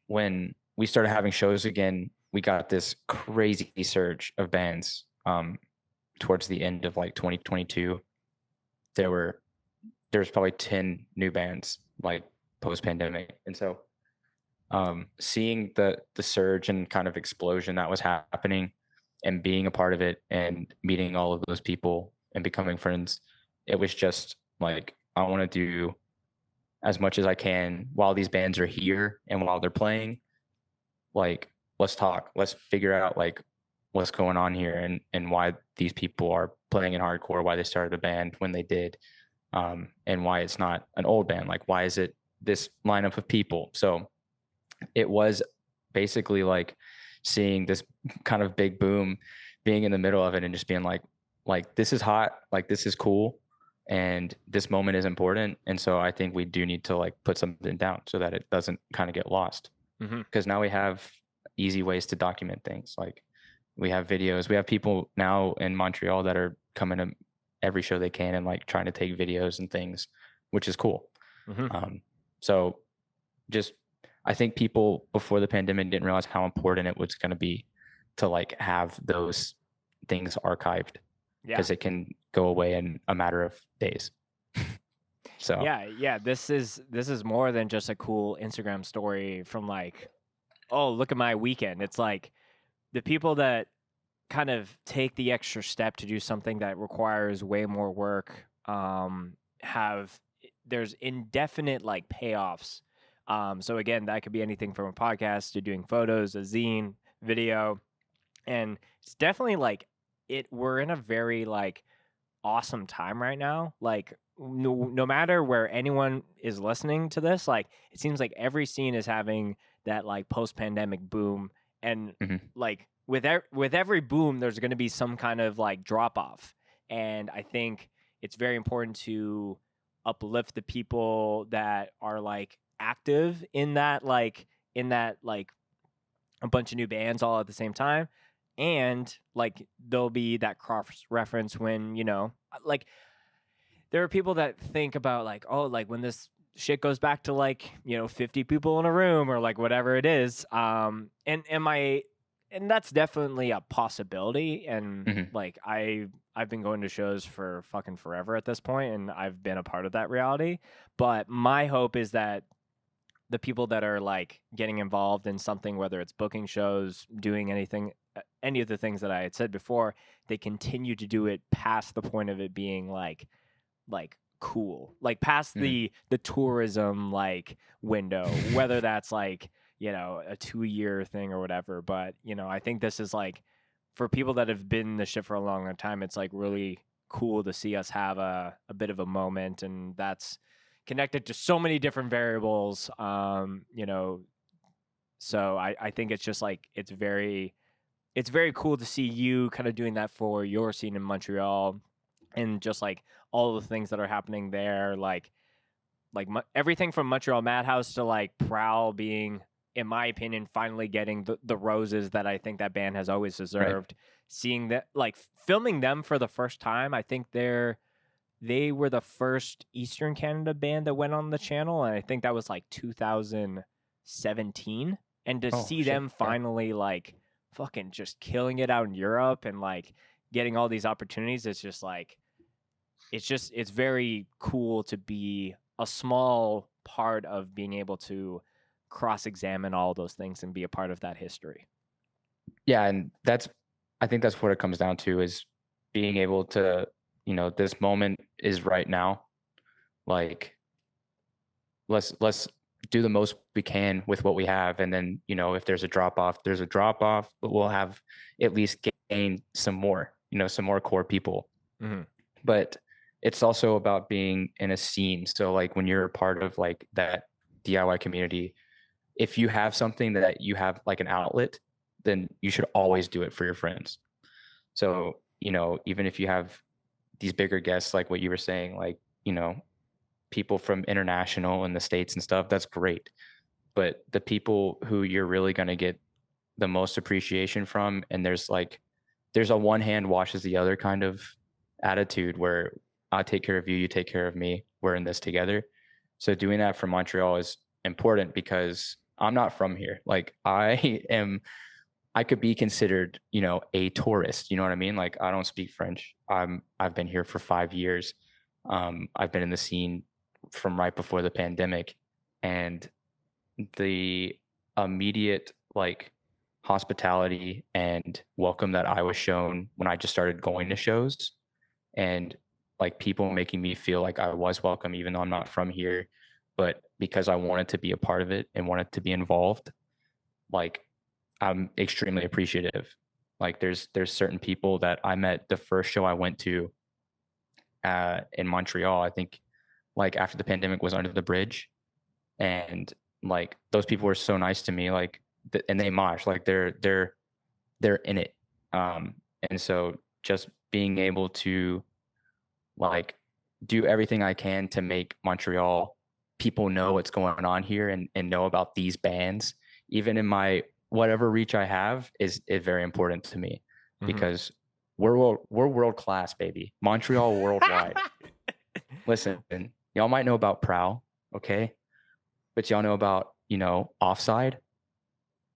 [SPEAKER 1] when we started having shows again, we got this crazy surge of bands. Towards the end of like 2022, there's probably 10 new bands like post pandemic. And so seeing the surge and kind of explosion that was happening and being a part of it and meeting all of those people and becoming friends, it was just like, I want to do as much as I can while these bands are here and while they're playing. Like, let's talk, let's figure out like what's going on here and why these people are playing in hardcore, why they started a band when they did, and why it's not an old band. Like, why is it this lineup of people? So it was basically like seeing this kind of big boom, being in the middle of it and just being like this is hot, like this is cool, and this moment is important. And so I think we do need to like put something down so that it doesn't kind of get lost. Because now we have easy ways to document things. Like we have videos, we have people now in Montreal that are coming to every show they can and like trying to take videos and things, which is cool. So just, I think people before the pandemic didn't realize how important it was going to be to like have those things archived, because it can go away in a matter of days. So
[SPEAKER 2] yeah, this is more than just a cool Instagram story from like, oh, look at my weekend. It's like the people that kind of take the extra step to do something that requires way more work, there's indefinite like payoffs. So again, that could be anything from a podcast to doing photos, a zine, video. And it's definitely like we're in a very like awesome time right now. Like no matter where anyone is listening to this, like it seems like every scene is having that like post-pandemic boom. And like with every boom, there's going to be some kind of like drop off. And I think it's very important to uplift the people that are like active in that like a bunch of new bands all at the same time. And like there'll be that cross reference when, you know, like there are people that think about like, oh, like when this shit goes back to like, you know, 50 people in a room or like whatever it is. And that's definitely a possibility. And like I've been going to shows for fucking forever at this point, and I've been a part of that reality. But my hope is that the people that are like getting involved in something, whether it's booking shows, doing anything, any of the things that I had said before, they continue to do it past the point of it being like cool, like past the tourism like window, whether that's like, you know, a 2-year thing or whatever. But, you know, I think this is like for people that have been in the shit for a long time, it's like really cool to see us have a bit of a moment, and that's connected to so many different variables, you know. So I think it's just like it's very cool to see you kind of doing that for your scene in Montreal, and just like all the things that are happening there, like everything from Montreal Madhouse to like Prowl being, in my opinion, finally getting the roses that I think that band has always deserved. Right. Seeing that, like filming them for the first time, I think they were the first Eastern Canada band that went on the channel, and I think that was like 2017. And to see them finally like fucking just killing it out in Europe and like getting all these opportunities, it's just like it's very cool to be a small part of being able to cross-examine all those things and be a part of that history.
[SPEAKER 1] Yeah, and I think that's what it comes down to, is being able to, you know, this moment is right now. Like let's do the most we can with what we have, and then, you know, if there's a drop off, there's a drop off, but we'll have at least gained some more, you know, some more core people. But it's also about being in a scene. So like when you're a part of like that DIY community, if you have something that you have like an outlet, then you should always do it for your friends. So, you know, even if you have these bigger guests, like what you were saying, like, you know, people from international and the States and stuff, that's great. But the people who you're really going to get the most appreciation from, and there's a one hand washes the other kind of attitude, where I take care of you, you take care of me. We're in this together. So doing that for Montreal is important because I'm not from here. Like I could be considered, a tourist. You know what I mean? Like I don't speak French. I've been here for 5 years. I've been in the scene from right before the pandemic, and the immediate like hospitality and welcome that I was shown when I just started going to shows, and like people making me feel like I was welcome, even though I'm not from here, but because I wanted to be a part of it and wanted to be involved, like I'm extremely appreciative. Like there's certain people that I met the first show I went to in Montreal. I think like after the pandemic was Under the Bridge, and like those people were so nice to me. Like and they mosh like they're in it. And so just being able to like do everything I can to make Montreal people know what's going on here and know about these bands, even in my whatever reach I have, is very important to me because we're world class, baby. Montreal worldwide. Listen, y'all might know about Prowl, okay? But y'all know about, Offside.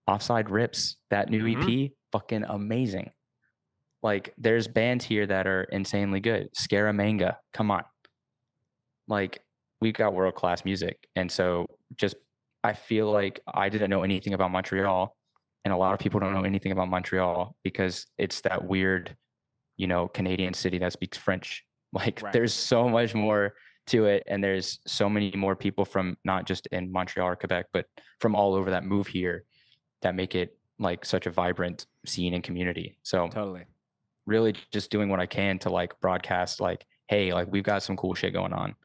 [SPEAKER 1] Offside rips. That new EP, fucking amazing. Like there's bands here that are insanely good. Scaramanga, come on. Like we've got world class music. And so just I feel like I didn't know anything about Montreal, and a lot of people don't know anything about Montreal because it's that weird, Canadian city that speaks French. Like
[SPEAKER 2] Right.
[SPEAKER 1] there's so much more to it, and there's so many more people from not just in Montreal or Quebec, but from all over that move here that make it like such a vibrant scene and community. So
[SPEAKER 2] Totally.
[SPEAKER 1] really just doing what I can to like broadcast like, hey, like we've got some cool shit going on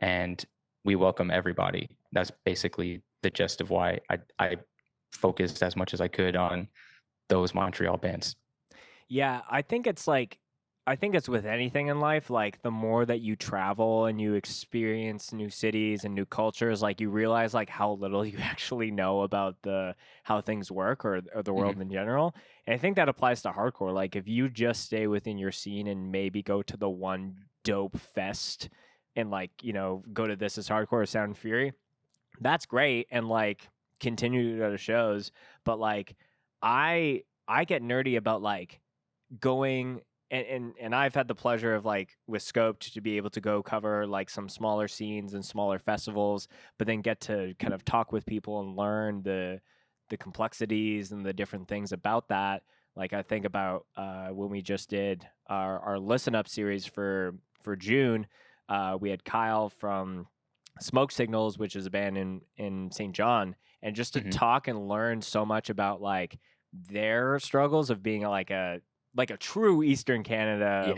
[SPEAKER 1] and we welcome everybody. That's basically the gist of why I focused as much as I could on those Montreal bands.
[SPEAKER 2] Yeah, I think it's with anything in life, like the more that you travel and you experience new cities and new cultures, like you realize like how little you actually know about how things work or the world in general. And I think that applies to hardcore. Like if you just stay within your scene and maybe go to the one dope fest and like, go to This Is Hardcore or Sound and Fury, that's great, and like continue to go to shows. But like I get nerdy about like going and I've had the pleasure of like with Scoped to be able to go cover like some smaller scenes and smaller festivals, but then get to kind of talk with people and learn the complexities and the different things about that. Like I think about when we just did our Listen Up series for June, we had Kyle from Smoke Signals, which is a band in St. John, and just to talk and learn so much about like their struggles of being like a true Eastern Canada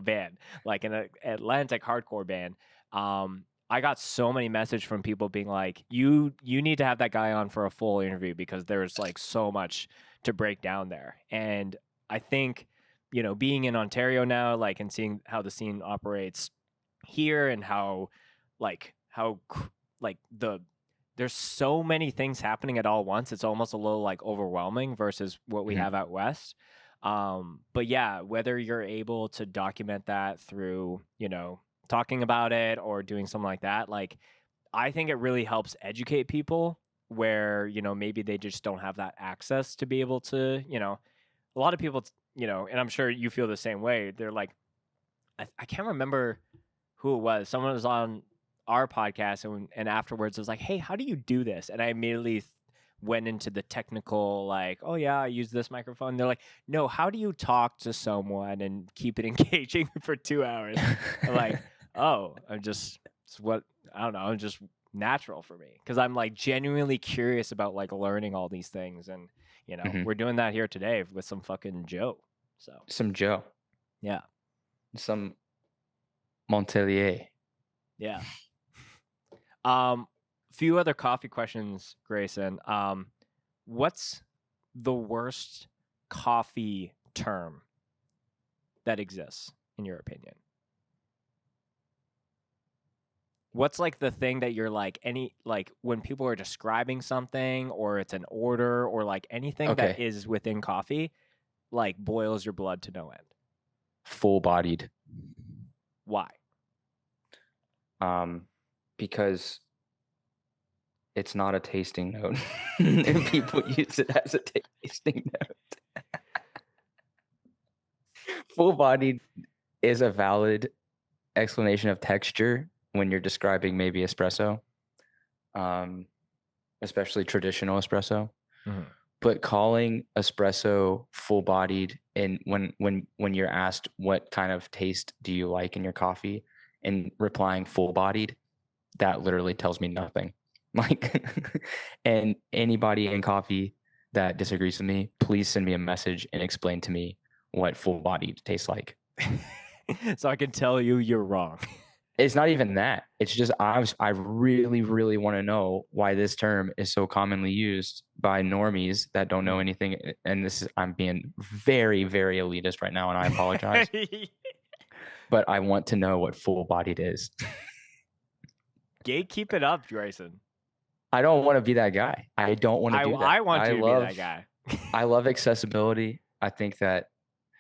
[SPEAKER 2] band, like an Atlantic hardcore band. I got so many messages from people being like, you need to have that guy on for a full interview because there's like so much to break down there. And I think, being in Ontario now, like, and seeing how the scene operates here and how there's so many things happening at all once. It's almost a little like overwhelming versus what we have out west. But yeah, whether you're able to document that through, talking about it or doing something like that, like I think it really helps educate people where, maybe they just don't have that access to be able to, a lot of people, and I'm sure you feel the same way. They're like, I can't remember who it was. Someone was on our podcast and afterwards was like, hey, how do you do this? And I immediately went into the technical, like, oh yeah, I use this microphone. They're like, no, how do you talk to someone and keep it engaging for 2 hours? I'm like, oh, I'm just natural for me because I'm like genuinely curious about like learning all these things. And we're doing that here today with some fucking Joe. So
[SPEAKER 1] some Joe.
[SPEAKER 2] Yeah.
[SPEAKER 1] Some Montelier.
[SPEAKER 2] Yeah. Few other coffee questions, Grayson. What's the worst coffee term that exists in your opinion? What's like the thing that you're like when people are describing something or it's an order or like anything that is within coffee, like boils your blood to no end?
[SPEAKER 1] Full-bodied.
[SPEAKER 2] Why?
[SPEAKER 1] Because it's not a tasting note, and people use it as a tasting note. Full-bodied is a valid explanation of texture when you're describing maybe espresso, especially traditional espresso.
[SPEAKER 2] Mhm.
[SPEAKER 1] But calling espresso full-bodied, and when you're asked what kind of taste do you like in your coffee, and replying full-bodied, that literally tells me nothing. Like, and anybody in coffee that disagrees with me, please send me a message and explain to me what full-bodied tastes like.
[SPEAKER 2] So I can tell you you're wrong.
[SPEAKER 1] It's not even that. It's just I really, really want to know why this term is so commonly used by normies that don't know anything. And I'm being very, very elitist right now, and I apologize. But I want to know what full-bodied is.
[SPEAKER 2] Keep it up, Grayson.
[SPEAKER 1] I don't want to be that guy. I don't want to do that.
[SPEAKER 2] I want you to be that guy.
[SPEAKER 1] I love accessibility. I think that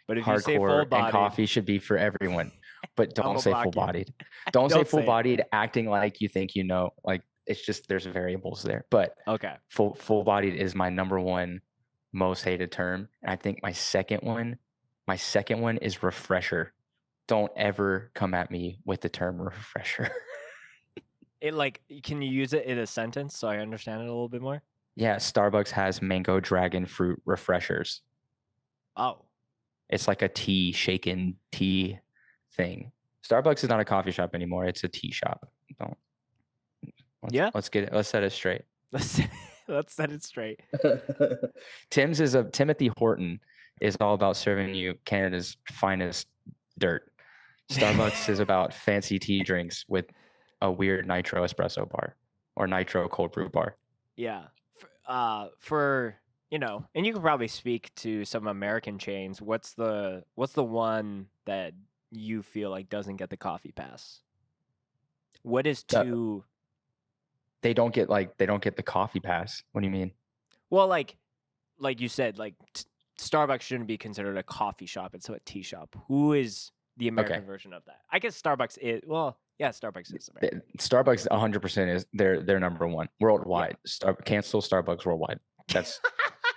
[SPEAKER 2] but if you say
[SPEAKER 1] hardcore and
[SPEAKER 2] full-bodied,
[SPEAKER 1] coffee should be for everyone. But don't say full-bodied. Don't say
[SPEAKER 2] Don't say it.
[SPEAKER 1] full-bodied acting like you think you know. Like, it's just there's variables there. But
[SPEAKER 2] okay,
[SPEAKER 1] full-bodied is my number one most hated term. And I think my second one is refresher. Don't ever come at me with the term refresher.
[SPEAKER 2] Can you use it in a sentence so I understand it a little bit more?
[SPEAKER 1] Yeah, Starbucks has mango dragon fruit refreshers.
[SPEAKER 2] Oh.
[SPEAKER 1] It's like a shaken tea thing. Starbucks is not a coffee shop anymore. It's a tea shop. Let's set it straight.
[SPEAKER 2] Let's set it straight.
[SPEAKER 1] Timothy Horton is all about serving you Canada's finest dirt. Starbucks is about fancy tea drinks with a weird nitro espresso bar or nitro cold brew bar.
[SPEAKER 2] Yeah. For and you can probably speak to some American chains. What's the one that you feel like doesn't get the coffee pass? What is too?
[SPEAKER 1] They don't get the coffee pass. What do you mean?
[SPEAKER 2] Well, like you said, Starbucks shouldn't be considered a coffee shop. It's a tea shop. Who is the American version of that? I guess Starbucks is. Well, yeah, Starbucks is American.
[SPEAKER 1] Starbucks 100% is their number one worldwide. Yeah. Cancel Starbucks worldwide. That's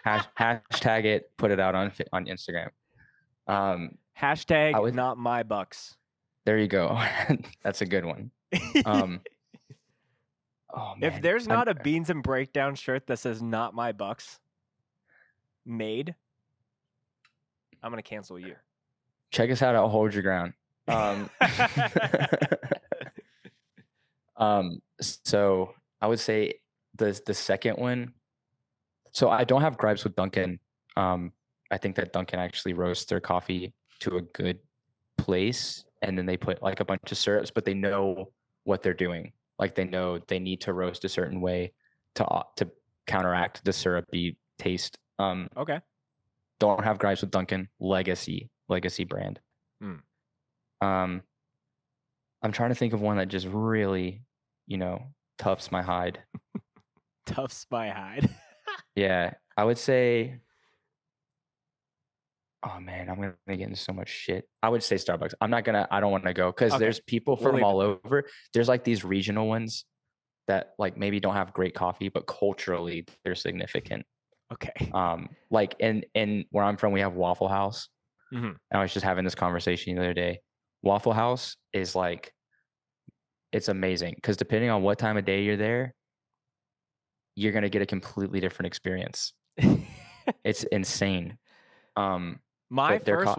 [SPEAKER 1] hashtag it. Put it out on Instagram.
[SPEAKER 2] Hashtag not my bucks.
[SPEAKER 1] There you go. That's a good one. Oh,
[SPEAKER 2] if there's not a Beans and Breakdown shirt that says "Not my bucks" made, I'm gonna cancel you.
[SPEAKER 1] Check us out at Hold Your Ground. So I would say the second one. So I don't have gripes with Dunkin'. I think that Dunkin' actually roasts their coffee to a good place, and then they put like a bunch of syrups, but they know what they're doing. Like, they know they need to roast a certain way to counteract the syrupy taste.
[SPEAKER 2] Okay.
[SPEAKER 1] Don't have gripes with Dunkin'. Legacy brand. I'm trying to think of one that just really, toughs my hide.
[SPEAKER 2] Toughs my hide.
[SPEAKER 1] Yeah, I would say. Oh man, I'm gonna get into so much shit. I would say Starbucks. I don't want to go because there's people from all over. There's like these regional ones that like maybe don't have great coffee, but culturally they're significant.
[SPEAKER 2] Okay.
[SPEAKER 1] Like in where I'm from, we have Waffle House.
[SPEAKER 2] Mm-hmm.
[SPEAKER 1] And I was just having this conversation the other day. Waffle House is like, it's amazing because depending on what time of day you're there, you're gonna get a completely different experience. It's insane.
[SPEAKER 2] My first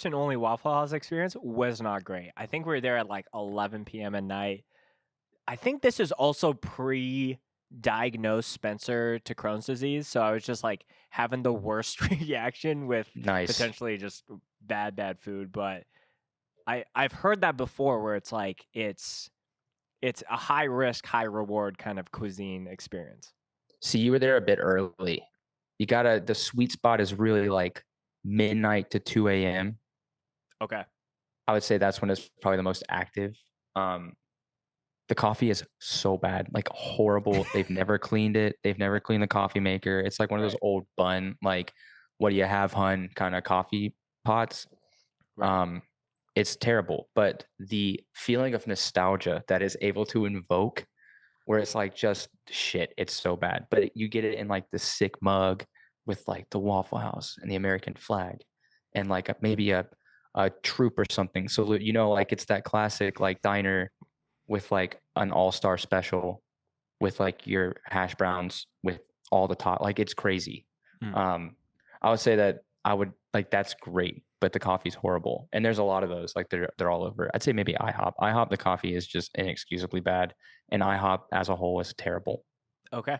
[SPEAKER 2] and only Waffle House experience was not great. I think we were there at like 11 p.m. at night. I think this is also pre-diagnosed Spencer to Crohn's disease, so I was just like having the worst reaction with potentially just bad food. But I've heard that before, where it's like it's a high risk, high reward kind of cuisine experience.
[SPEAKER 1] See, you were there a bit early. The sweet spot is really like midnight to 2 a.m.
[SPEAKER 2] Okay.
[SPEAKER 1] I would say that's when it's probably the most active. The coffee is so bad, like horrible. They've never cleaned it. They've never cleaned the coffee maker. It's like one of those old bun, like, what do you have, hun, kind of coffee pots. Right. it's terrible. But the feeling of nostalgia that is able to invoke, where it's like just shit, it's so bad. But you get it in like the sick mug with like the Waffle House and the American flag, and like maybe a troop or something. So you know, like it's that classic like diner with like an all-star special with like your hash browns with all the top. Like it's crazy.
[SPEAKER 2] Mm.
[SPEAKER 1] I would say that I would like that's great, but the coffee's horrible. And there's a lot of those. Like they're all over. I'd say maybe IHOP. IHOP, the coffee is just inexcusably bad, and IHOP as a whole is terrible.
[SPEAKER 2] Okay.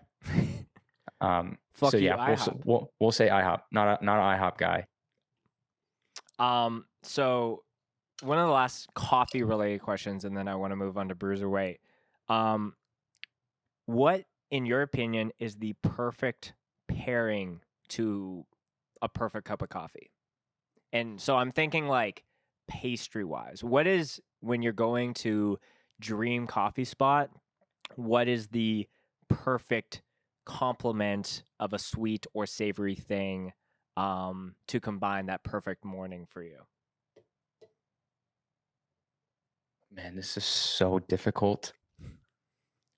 [SPEAKER 1] So
[SPEAKER 2] Fuck you,
[SPEAKER 1] yeah,
[SPEAKER 2] IHOP.
[SPEAKER 1] we'll say IHOP, not an IHOP guy.
[SPEAKER 2] So one of the last coffee related questions, and then I want to move on to Bruiserweight. What, in your opinion, is the perfect pairing to a perfect cup of coffee? And so I'm thinking like pastry wise. What is, when you're going to dream coffee spot, what is the perfect complement of a sweet or savory thing to combine that perfect morning for you?
[SPEAKER 1] Man, this is so difficult.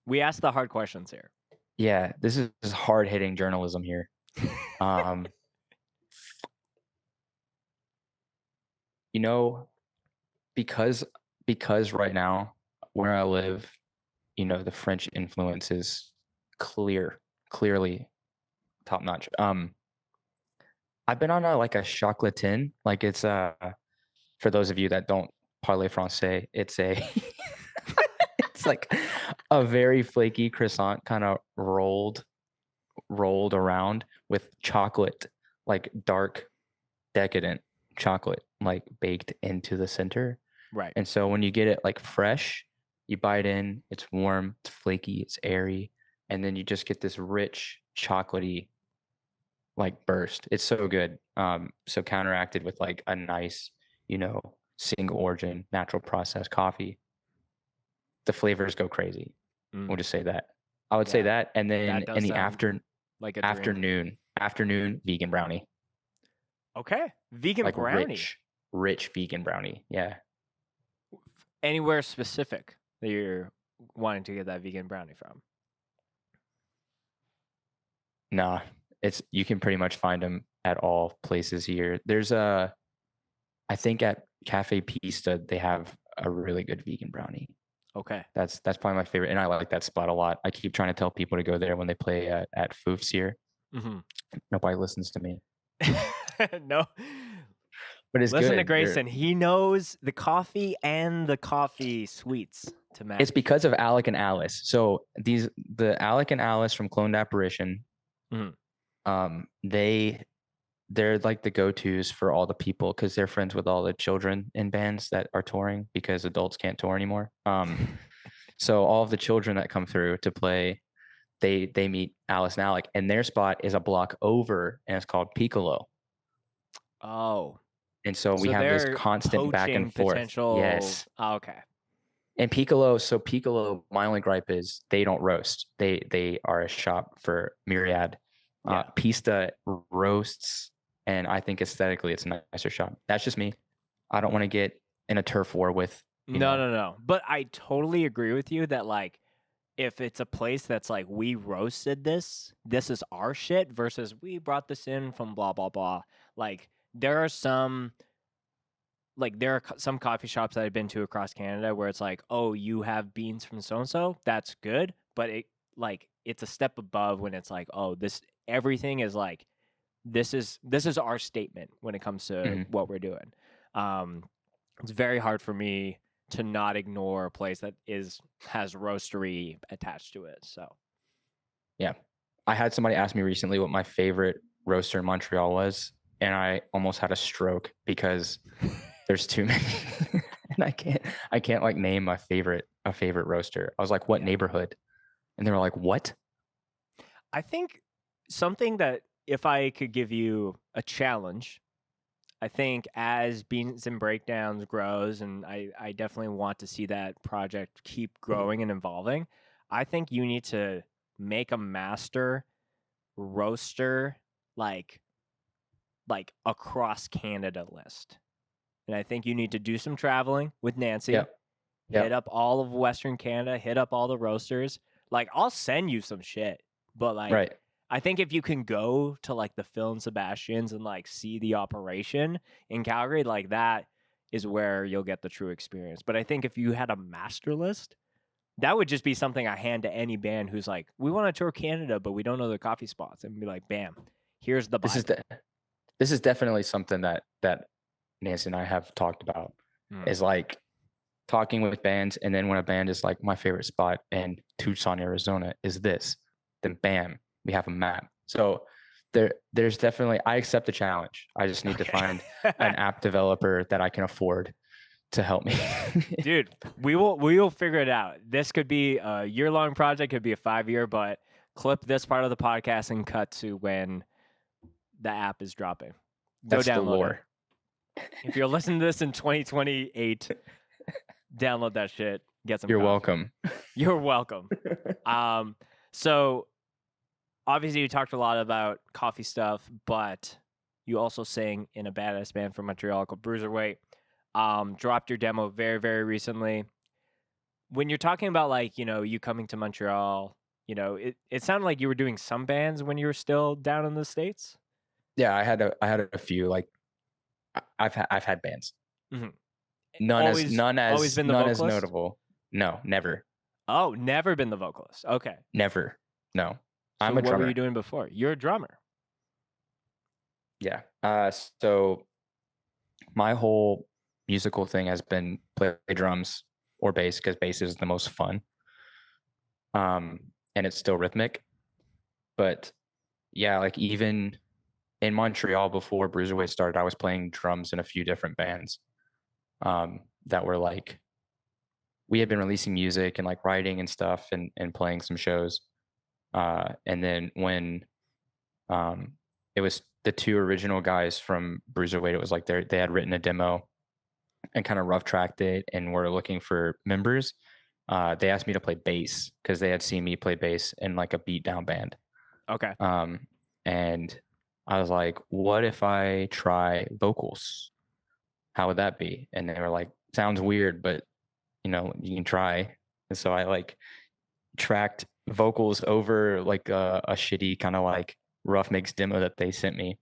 [SPEAKER 2] We ask the hard questions here.
[SPEAKER 1] Yeah, this is hard hitting journalism here. You know, because right now where I live, you know, the French influence is clearly top notch. I've been on a like a chocolatine, like it's for those of you that don't parler français, it's a it's like a very flaky croissant kind of rolled around with chocolate, like dark decadent chocolate like baked into the center.
[SPEAKER 2] Right.
[SPEAKER 1] And so when you get it like fresh, you bite in, it's warm, it's flaky, it's airy, and then you just get this rich chocolatey like burst. It's so good. So counteracted with like a nice, you know, single origin, natural process coffee. The flavors go crazy. We'll just say that. I would say
[SPEAKER 2] Yeah,
[SPEAKER 1] that, and then
[SPEAKER 2] that does
[SPEAKER 1] in the
[SPEAKER 2] sound like a dream.
[SPEAKER 1] afternoon vegan brownie,
[SPEAKER 2] Okay. Vegan
[SPEAKER 1] like
[SPEAKER 2] brownie.
[SPEAKER 1] rich vegan brownie. Yeah.
[SPEAKER 2] Anywhere specific that you're wanting to get that vegan brownie from?
[SPEAKER 1] Nah, it's you can pretty much find them at all places here. There's I think at Cafe Pista they have a really good vegan brownie.
[SPEAKER 2] Okay.
[SPEAKER 1] That's probably my favorite, and I like that spot a lot. I keep trying to tell people to go there when they play at Foofs here.
[SPEAKER 2] Mm-hmm.
[SPEAKER 1] Nobody listens to me,
[SPEAKER 2] No.
[SPEAKER 1] but it's
[SPEAKER 2] Listen to
[SPEAKER 1] good.
[SPEAKER 2] Grayson. He knows the coffee and the coffee sweets to match.
[SPEAKER 1] It's because of Alec and Alice. So the Alec and Alice from Cloned Apparition, they're like the go-tos for all the people because they're friends with all the children in bands that are touring because adults can't tour anymore. So all of the children that come through to play, they meet Alice and Alec, and their spot is a block over, and it's called Piccolo.
[SPEAKER 2] Oh.
[SPEAKER 1] And so we have this constant back and forth.
[SPEAKER 2] Potential.
[SPEAKER 1] Yes.
[SPEAKER 2] Oh, okay.
[SPEAKER 1] And Piccolo, my only gripe is they don't roast. They are a shop for Myriad. Pista roasts, and I think aesthetically it's a nicer shop. That's just me. I don't want to get in a turf war with.
[SPEAKER 2] No. But I totally agree with you that like if it's a place that's like we roasted this is our shit versus we brought this in from blah blah blah. Like there are some coffee shops that I've been to across Canada where it's like, oh, you have beans from so and so, that's good, but it's a step above when it's like, oh, everything is like this is our statement when it comes to what we're doing. It's very hard for me to not ignore a place that has roastery attached to it. So,
[SPEAKER 1] yeah, I had somebody ask me recently what my favorite roaster in Montreal was, and I almost had a stroke because there's too many, and I can't like name a favorite roaster. I was like, what neighborhood? And they were like, what?
[SPEAKER 2] I think something that if I could give you a challenge, I think as Beans and Breakdowns grows, and I definitely want to see that project keep growing and evolving, I think you need to make a master roaster like across Canada list. and I think you need to do some traveling with Nancy.
[SPEAKER 1] Yep.
[SPEAKER 2] Hit up all of Western Canada, hit up all the roasters. Like, I'll send you some shit, but like,
[SPEAKER 1] Right.
[SPEAKER 2] I think if you can go to like the Phil and Sebastian's and like see the operation in Calgary, like that is where you'll get the true experience. But I think if you had a master list, that would just be something I hand to any band who's like, we want to tour Canada, but we don't know the coffee spots, and be like, bam, here's the Bible.
[SPEAKER 1] This is definitely something that Nancy and I have talked about. Is like talking with bands, and then when a band is like, my favorite spot in Tucson, Arizona is this, then bam, we have a map. So there's definitely, I accept the challenge. I just need to find an app developer that I can afford to help me.
[SPEAKER 2] Dude, we will figure it out. This could be a year-long project, could be a 5-year, but clip this part of the podcast and cut to when the app is dropping. Go
[SPEAKER 1] That's the
[SPEAKER 2] download
[SPEAKER 1] lore.
[SPEAKER 2] it. If you're listening to this in 2028, download that shit. Get some.
[SPEAKER 1] You're
[SPEAKER 2] coffee.
[SPEAKER 1] welcome.
[SPEAKER 2] You're welcome. So obviously you talked a lot about coffee stuff, but you also sang in a badass band from Montreal called Bruiserweight. Dropped your demo very, very recently. When you're talking about like, you know, you coming to Montreal, you know, it sounded like you were doing some bands when you were still down in the States.
[SPEAKER 1] Yeah, I had a few. Like I've had bands.
[SPEAKER 2] Mm-hmm.
[SPEAKER 1] None
[SPEAKER 2] always been the
[SPEAKER 1] as
[SPEAKER 2] vocalist?
[SPEAKER 1] notable. No, never.
[SPEAKER 2] Oh, never been the vocalist. Okay.
[SPEAKER 1] Never. No.
[SPEAKER 2] So
[SPEAKER 1] I'm a drummer.
[SPEAKER 2] what were you doing before? You're a drummer.
[SPEAKER 1] Yeah. So my whole musical thing has been play drums or bass, because bass is the most fun. And it's still rhythmic. But yeah, like even in Montreal before Bruiserweight started, I was playing drums in a few different bands that were like, we had been releasing music and like writing and stuff and playing some shows. And then when it was the two original guys from Bruiserweight, it was like they had written a demo and kind of rough tracked it and were looking for members. They asked me to play bass because they had seen me play bass in like a beat down band.
[SPEAKER 2] Okay.
[SPEAKER 1] And I was like, what if I try vocals? How would that be? And they were like, sounds weird, but you know, you can try. And so I like tracked vocals over like a shitty kind of like rough mix demo that they sent me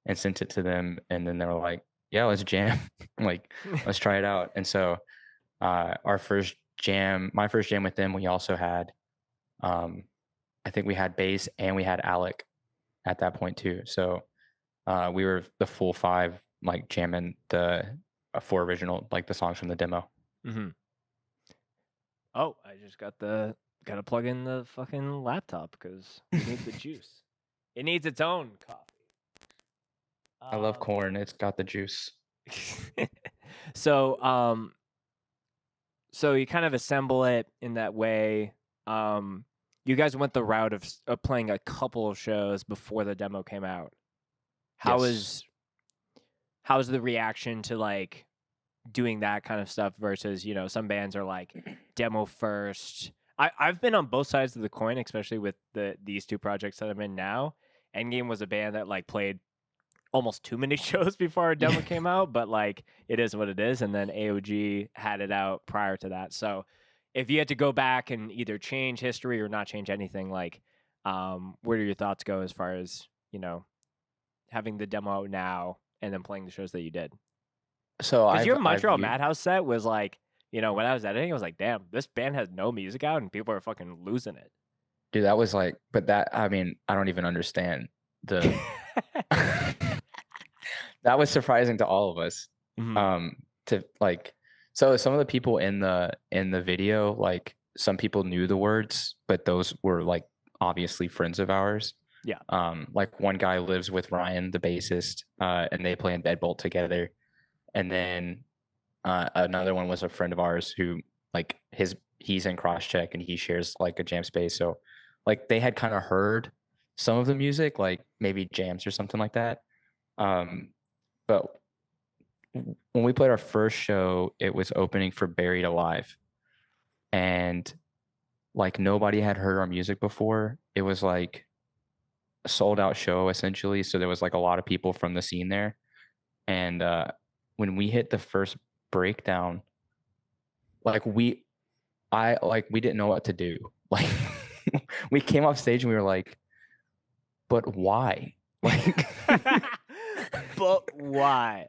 [SPEAKER 1] and sent it to them. And then they were like, yeah, let's jam. Like, let's try it out. And so my first jam with them, we also had, I think we had bass and we had Alec at that point too. So we were the full 5, like jamming the 4 original, like the songs from the demo.
[SPEAKER 2] Mm-hmm. Oh, I just gotta plug in the fucking laptop because it needs the juice. It needs its own coffee.
[SPEAKER 1] I love corn. It's got the juice.
[SPEAKER 2] So you kind of assemble it in that way. You guys went the route of playing a couple of shows before the demo came out. How's the reaction to like doing that kind of stuff versus, you know, some bands are like demo first. I've been on both sides of the coin, especially with these 2 projects that I'm in now. Endgame was a band that like played almost too many shows before our demo came out, but like it is what it is. And then AOG had it out prior to that. So if you had to go back and either change history or not change anything, like where do your thoughts go as far as, you know, having the demo out now and then playing the shows that you did?
[SPEAKER 1] So
[SPEAKER 2] because your Montreal Madhouse set was like, you know, when I was editing, I was like, damn, this band has no music out and people are fucking losing it.
[SPEAKER 1] Dude, that was like, but that, I mean, I don't even understand the that was surprising to all of us.
[SPEAKER 2] Mm-hmm.
[SPEAKER 1] To like, so some of the people in the video, like some people knew the words, but those were like obviously friends of ours.
[SPEAKER 2] Yeah.
[SPEAKER 1] Like one guy lives with Ryan, the bassist, and they play in Deadbolt together. And then another one was a friend of ours who like he's in Crosscheck and he shares like a jam space. So like they had kind of heard some of the music, like maybe jams or something like that. But when we played our first show, it was opening for Buried Alive. And like nobody had heard our music before. It was like a sold out show essentially. So there was like a lot of people from the scene there. And when we hit the first breakdown, like we didn't know what to do. Like we came off stage and we were like, but why? Like
[SPEAKER 2] But why?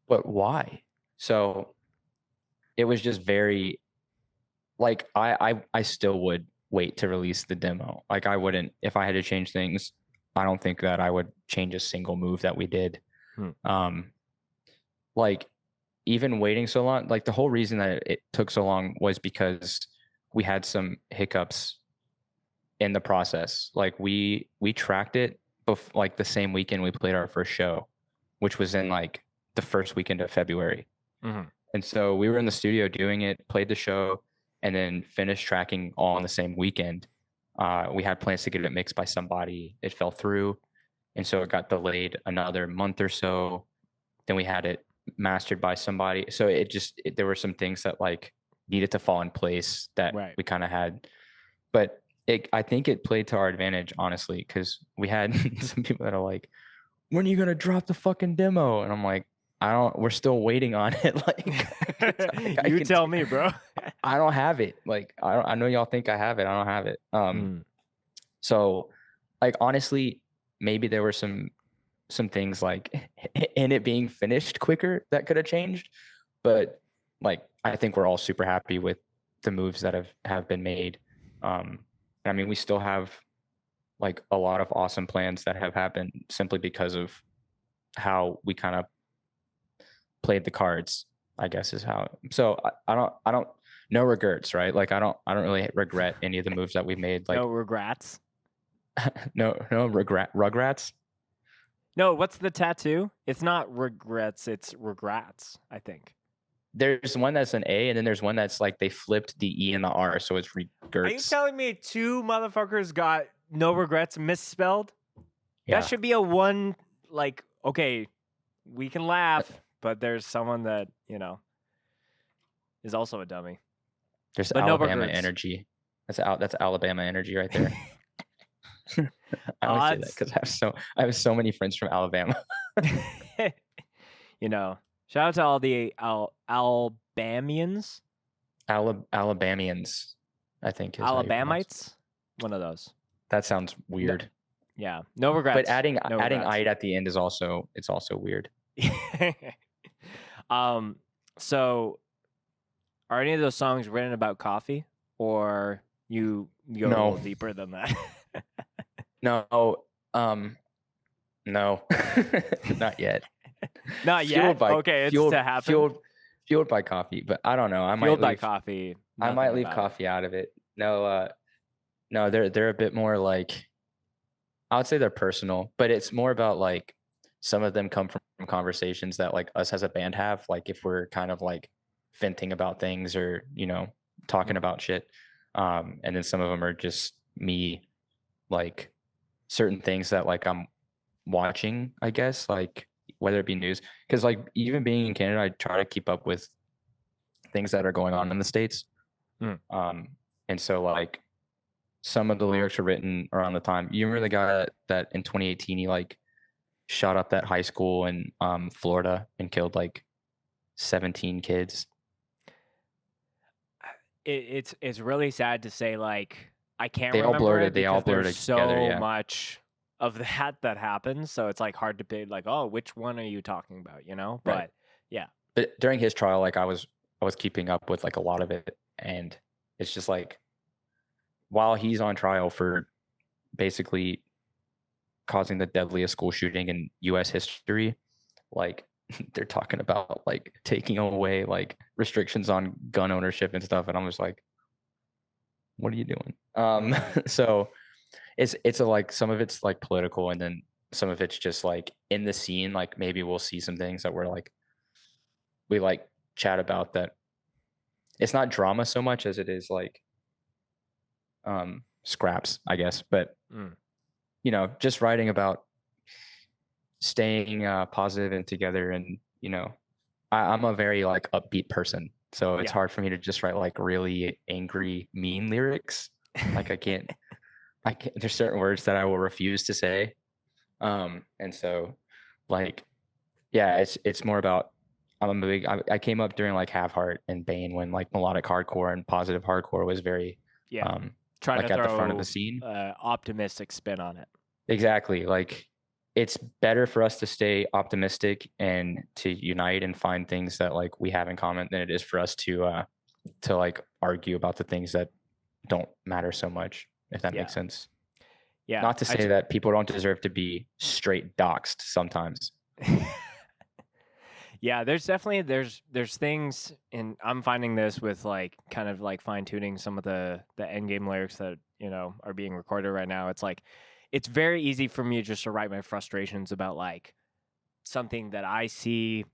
[SPEAKER 1] but why? So it was just very like I still would wait to release the demo. Like I wouldn't, if I had to change things, I don't think that I would change a single move that we did. Like even waiting so long, like the whole reason that it took so long was because we had some hiccups in the process. Like we tracked it like the same weekend we played our first show, which was in like the first weekend of February. And so we were in the studio doing it, played the show, and then finished tracking all on the same weekend. We had plans to get it mixed by somebody. It fell through. And so it got delayed another month or so. Then we had it mastered by somebody. So there were some things that like needed to fall in place that we kind of had. But I think it played to our advantage, honestly, because we had some people that are like, when are you going to drop the fucking demo? And I'm like, we're still waiting on it. Like,
[SPEAKER 2] you tell me, bro.
[SPEAKER 1] I don't have it. Like, I know y'all think I have it. I don't have it. So like, honestly, maybe there were some things like in it being finished quicker that could have changed. But like, I think we're all super happy with the moves that have been made. I mean, we still have like a lot of awesome plans that have happened simply because of how we kind of played the cards, I guess is how. So I don't no regrets, right? Like I don't really regret any of the moves that we made. Like
[SPEAKER 2] no regrets.
[SPEAKER 1] no rugrats.
[SPEAKER 2] No, what's the tattoo? It's not regrets, it's regrets, I think.
[SPEAKER 1] There's one that's an A, and then there's one that's like they flipped the E and the R, so it's regrets.
[SPEAKER 2] Are you telling me two motherfuckers got no regrets misspelled?
[SPEAKER 1] Yeah.
[SPEAKER 2] That should be a one, like, okay, we can laugh, but there's someone that, you know, is also a dummy.
[SPEAKER 1] There's
[SPEAKER 2] but
[SPEAKER 1] Alabama
[SPEAKER 2] no
[SPEAKER 1] energy. That's Alabama energy right there. I always say that because I have so many friends from Alabama.
[SPEAKER 2] You know, shout out to all the Alabamians.
[SPEAKER 1] Alabamians, I think.
[SPEAKER 2] Alabamites? One of those.
[SPEAKER 1] That sounds weird.
[SPEAKER 2] Yeah, no regrets.
[SPEAKER 1] But adding "ite" at the end is also weird.
[SPEAKER 2] So are any of those songs written about coffee, or you go a little deeper than that?
[SPEAKER 1] No, no, not yet.
[SPEAKER 2] Not yet. Okay, it's to happen.
[SPEAKER 1] Fueled by coffee, but I don't know.
[SPEAKER 2] Fueled by coffee.
[SPEAKER 1] I might leave coffee out of it. No, they're a bit more like, I would say they're personal, but it's more about like some of them come from conversations that like us as a band have. Like if we're kind of like venting about things or, you know, talking about shit. And then some of them are just me, like certain things that like I'm watching, I guess, like whether it be news, because like even being in Canada, I try to keep up with things that are going on in the States. And so like some of the lyrics are written around the time. You remember the guy that in 2018 he like shot up that high school in Florida and killed like 17 kids?
[SPEAKER 2] It's really sad to say, like, I can't
[SPEAKER 1] they
[SPEAKER 2] remember
[SPEAKER 1] all blurred
[SPEAKER 2] it
[SPEAKER 1] it. They all blurred it together.
[SPEAKER 2] So much of that happens, so it's like hard to pick, like, oh, which one are you talking about, you know? But yeah.
[SPEAKER 1] But during his trial, like I was keeping up with like a lot of it, and it's just like while he's on trial for basically causing the deadliest school shooting in U.S. history, like they're talking about like taking away like restrictions on gun ownership and stuff, and I'm just like, what are you doing? So it's a, like some of it's like political, and then some of it's just like in the scene, like maybe we'll see some things that we like chat about, that it's not drama so much as it is like scraps, I guess. But you know, just writing about staying positive and together, and you know, I'm a very like upbeat person, so it's hard for me to just write like really angry, mean lyrics. Like I can't there's certain words that I will refuse to say. And so like, yeah, it's more about, I came up during like Have Heart and Bane when like melodic hardcore and positive hardcore was very
[SPEAKER 2] Yeah. Trying
[SPEAKER 1] like
[SPEAKER 2] to
[SPEAKER 1] at the front of the
[SPEAKER 2] throw
[SPEAKER 1] scene.
[SPEAKER 2] optimistic spin on it.
[SPEAKER 1] Exactly. Like it's better for us to stay optimistic and to unite and find things that like we have in common than it is for us to like argue about the things that don't matter so much, if that
[SPEAKER 2] Yeah.
[SPEAKER 1] makes sense.
[SPEAKER 2] Yeah.
[SPEAKER 1] Not to say that people don't deserve to be straight doxxed sometimes.
[SPEAKER 2] Yeah, there's definitely there's things, and I'm finding this with like kind of like fine tuning some of the end game lyrics that are being recorded right now. It's like it's very easy for me just to write my frustrations about like something that I see,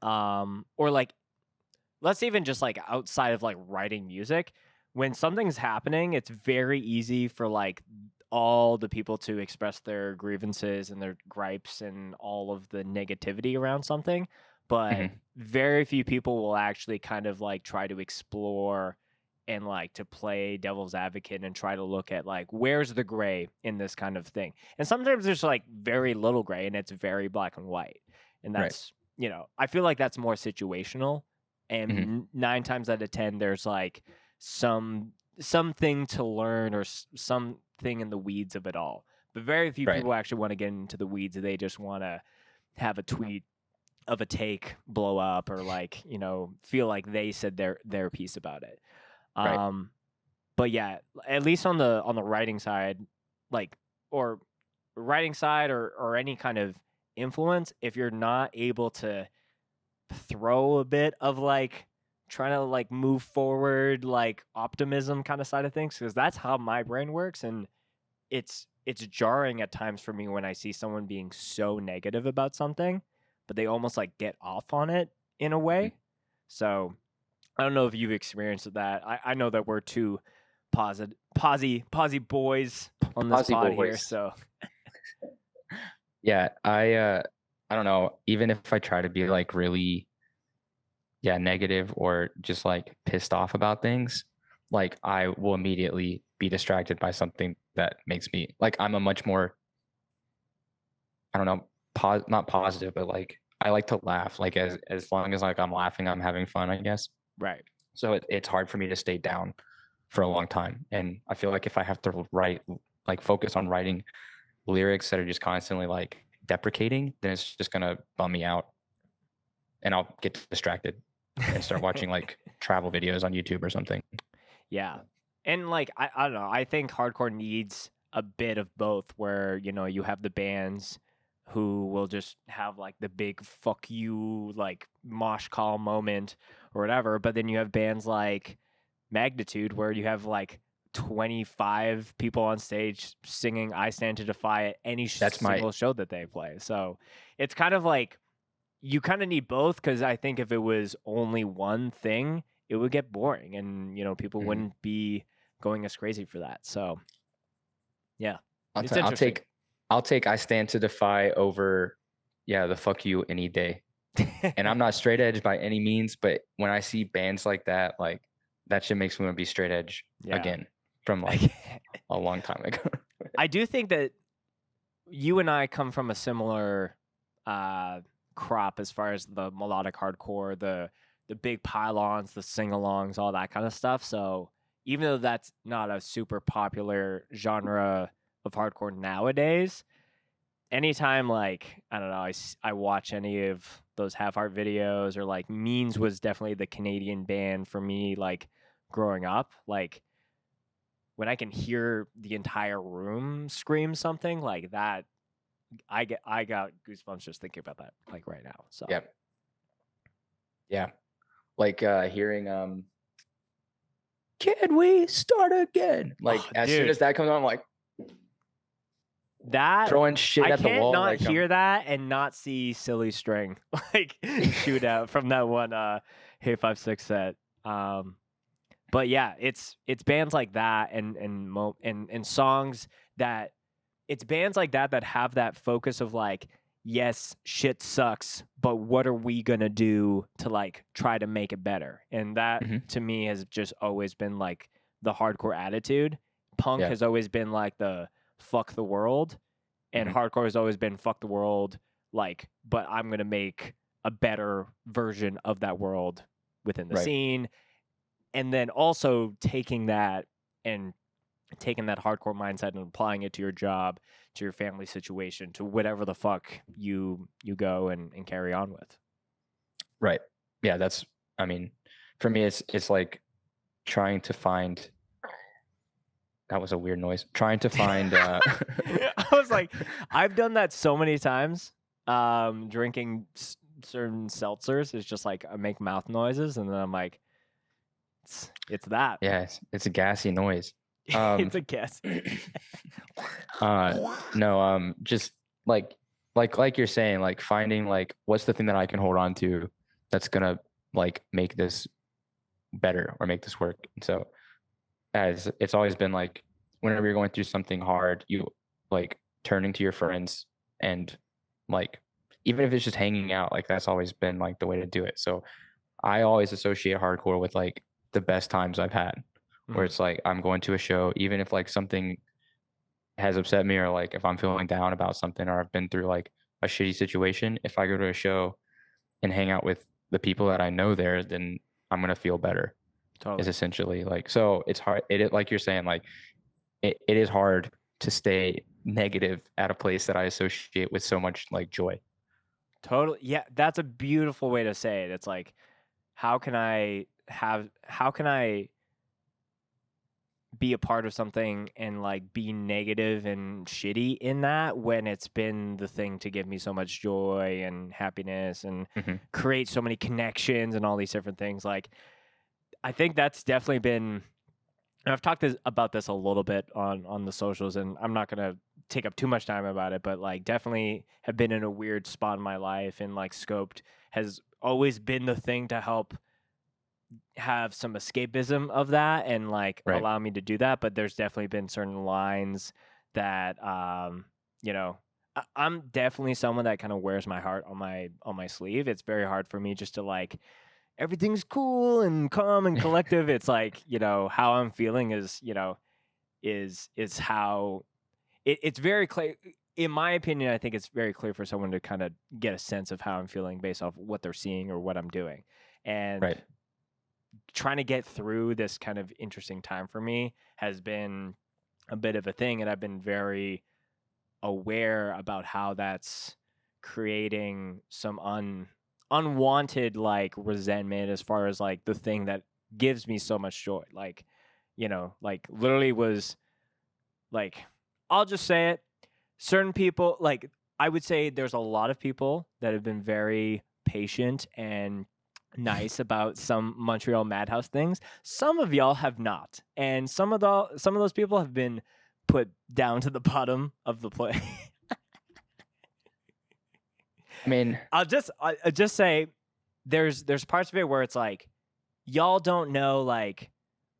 [SPEAKER 2] or like let's even just like outside of like writing music. When something's happening, it's very easy for like all the people to express their grievances and their gripes and all of the negativity around something. But very few people will actually kind of like try to explore and like to play devil's advocate and try to look at like where's the gray in this kind of thing. And sometimes there's like very little gray and it's very black and white. And that's, I feel like that's more situational. And 9 times out of 10, there's like something to learn or something in the weeds of it all. But very few people actually want to get into the weeds. They just want to have a tweet of a take blow up or like, feel like they said their piece about it. But yeah, at least on the writing side, like, or writing side or any kind of influence, if you're not able to throw a bit of like trying to like move forward, like optimism kind of side of things, because that's how my brain works, and it's jarring at times for me when I see someone being so negative about something, but they almost like get off on it in a way. So I don't know if you've experienced that. I know that we're two posy boys on this pod here, so
[SPEAKER 1] yeah, I don't know, even if I try to be like really negative or just like pissed off about things, like I will immediately be distracted by something that makes me like I'm a much more, I don't know, not positive, but like I like to laugh. Like as long as like I'm laughing, I'm having fun, I guess.
[SPEAKER 2] right.
[SPEAKER 1] So it's hard for me to stay down for a long time. And I feel like if I have to focus on writing lyrics that are just constantly like deprecating, then it's just gonna bum me out and I'll get distracted and start watching like travel videos on YouTube or something.
[SPEAKER 2] Yeah. And like I don't know, I think hardcore needs a bit of both where, you have the bands who will just have like the big fuck you like mosh call moment or whatever, but then you have bands like Magnitude where you have like 25 people on stage singing I Stand to Defy at any single show that they play. So it's kind of like you kind of need both, because I think if it was only one thing, it would get boring and, people wouldn't be going as crazy for that. So, yeah,
[SPEAKER 1] I'll take I Stand to Defy over, the fuck you any day. And I'm not straight edge by any means, but when I see bands like that, like that shit makes me want to be straight edge again from like a long time ago.
[SPEAKER 2] I do think that you and I come from a similar crop as far as the melodic hardcore, the big pylons, the sing-alongs, all that kind of stuff. So even though that's not a super popular genre of hardcore nowadays, anytime like I don't know, I watch any of those Have Heart videos, or like Means was definitely the Canadian band for me, like growing up. Like when I can hear the entire room scream something like that, I got goosebumps just thinking about that like right now. So
[SPEAKER 1] yeah, like hearing can we start again? Like as soon as that comes on, I'm like
[SPEAKER 2] that
[SPEAKER 1] throwing shit at the wall.
[SPEAKER 2] I can't not hear that and not see Silly String like shoot out from that one Hey 5-6 set. But yeah, it's bands like that and songs that it's bands like that have that focus of like, yes, shit sucks, but what are we gonna do to like try to make it better? And that to me has just always been like the hardcore attitude. Punk has always been like the fuck the world, and hardcore has always been fuck the world, like, but I'm gonna make a better version of that world within the
[SPEAKER 1] Right.
[SPEAKER 2] scene. And then also taking that hardcore mindset and applying it to your job, to your family situation, to whatever the fuck you go and carry on with.
[SPEAKER 1] Right. Yeah, that's, I mean, for me, it's like trying to find, that was a weird noise. Trying to find,
[SPEAKER 2] I was like, I've done that so many times. Drinking certain seltzers is just like I make mouth noises, and then I'm like, it's that.
[SPEAKER 1] yeah, it's a gassy noise.
[SPEAKER 2] It's a guess.
[SPEAKER 1] No, just like you're saying, like finding like what's the thing that I can hold on to that's gonna like make this better or make this work. And so as it's always been like whenever you're going through something hard, you like turning to your friends and like even if it's just hanging out, like that's always been like the way to do it. So I always associate hardcore with like the best times I've had, where it's like I'm going to a show, even if like something has upset me or like if I'm feeling down about something or I've been through like a shitty situation, if I go to a show and hang out with the people that I know there, then I'm gonna feel better.
[SPEAKER 2] Totally.
[SPEAKER 1] Is essentially like, so it's hard. Like you're saying, like it is hard to stay negative at a place that I associate with so much like joy.
[SPEAKER 2] Totally. Yeah, that's a beautiful way to say it. It's like, how can I be a part of something and like be negative and shitty in that when it's been the thing to give me so much joy and happiness and create so many connections and all these different things. Like, I think that's definitely been, and I've talked about this a little bit on the socials, and I'm not going to take up too much time about it, but like definitely have been in a weird spot in my life, and like Scoped has always been the thing to help have some escapism of that and like allow me to do that. But there's definitely been certain lines that, you know, I'm definitely someone that kind of wears my heart on my sleeve. It's very hard for me just to like, everything's cool and calm and collective. It's like, you know, how I'm feeling is, you know, is how it's very clear. In my opinion, I think it's very clear for someone to kind of get a sense of how I'm feeling based off what they're seeing or what I'm doing. And trying to get through this kind of interesting time for me has been a bit of a thing. And I've been very aware about how that's creating some unwanted like resentment as far as like the thing that gives me so much joy. Like, you know, like literally was like, I'll just say it. Certain people, like I would say there's a lot of people that have been very patient and nice about some Montreal Madhouse things. Some of y'all have not. And some of those people have been put down to the bottom of the play.
[SPEAKER 1] I mean,
[SPEAKER 2] I'll just say there's parts of it where it's like, y'all don't know, like,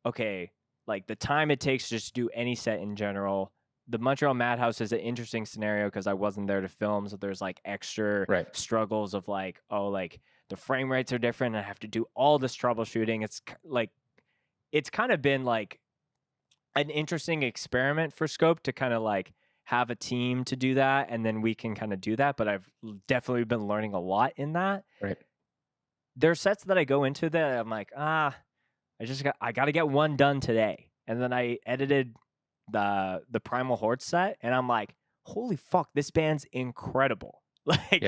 [SPEAKER 2] okay, like the time it takes to just do any set in general. The Montreal Madhouse is an interesting scenario because I wasn't there to film, so there's like extra struggles of like, oh, like the frame rates are different and I have to do all this troubleshooting. It's like, it's kind of been like an interesting experiment for Scope to kind of like have a team to do that, and then we can kind of do that. But I've definitely been learning a lot in that.
[SPEAKER 1] Right.
[SPEAKER 2] There's sets that I go into that I'm like, I got to get one done today, and then I edited the Primal Horde set, and I'm like, holy fuck, this band's incredible. Like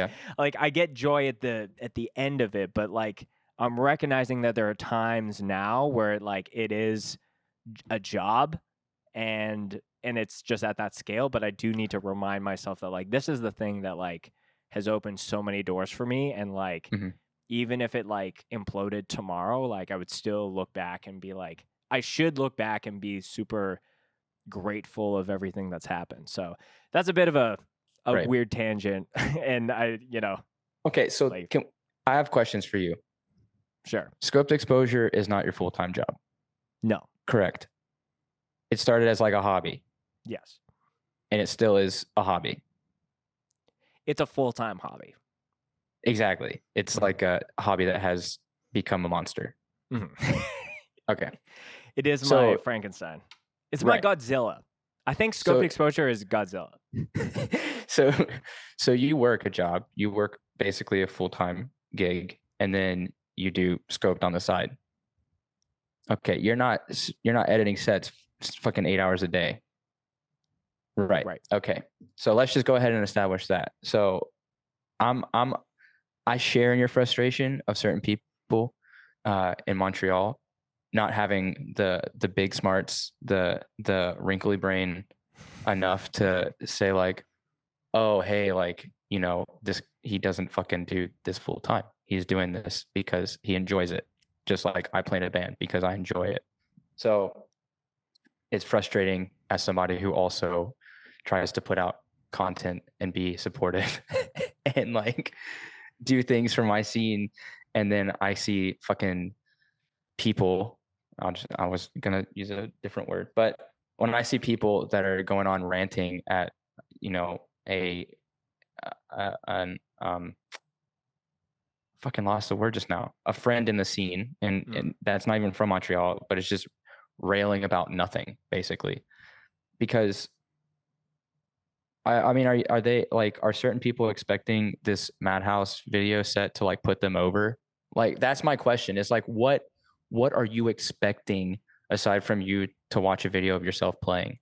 [SPEAKER 2] I get joy at the end of it, but like I'm recognizing that there are times now where like it is a job and it's just at that scale, but I do need to remind myself that like this is the thing that like has opened so many doors for me, and like even if it like imploded tomorrow, like I would still look back and be like, I should look back and be super grateful of everything that's happened. So that's a bit of a weird tangent. And I, you know.
[SPEAKER 1] Okay, so like, I have questions for you.
[SPEAKER 2] Sure.
[SPEAKER 1] Scoped exposure is not your full-time job.
[SPEAKER 2] No.
[SPEAKER 1] Correct. It started as like a hobby.
[SPEAKER 2] Yes.
[SPEAKER 1] And it still is a hobby.
[SPEAKER 2] It's a full-time hobby.
[SPEAKER 1] Exactly. It's like a hobby that has become a monster. Okay.
[SPEAKER 2] It is my Frankenstein. It's my Godzilla. I think Scoped exposure is Godzilla.
[SPEAKER 1] So you work a job. You work basically a full-time gig and then you do scoped on the side. Okay, you're not editing sets fucking 8 hours a day. Right.
[SPEAKER 2] Right.
[SPEAKER 1] Okay. So let's just go ahead and establish that. So I share in your frustration of certain people in Montreal not having the big smarts, the wrinkly brain enough to say like, oh, hey, like, you know, this, he doesn't fucking do this full time. He's doing this because he enjoys it. Just like I play in a band because I enjoy it. So it's frustrating as somebody who also tries to put out content and be supportive and like do things for my scene. And then I see fucking people, I was gonna use a different word, but when I see people that are going on ranting at, you know, an fucking lost the word just now, a friend in the scene, and that's not even from Montreal, but it's just railing about nothing basically, because I mean, are they like, are certain people expecting this Madhouse video set to like put them over? Like, that's my question. It's like, what are you expecting aside from you to watch a video of yourself playing?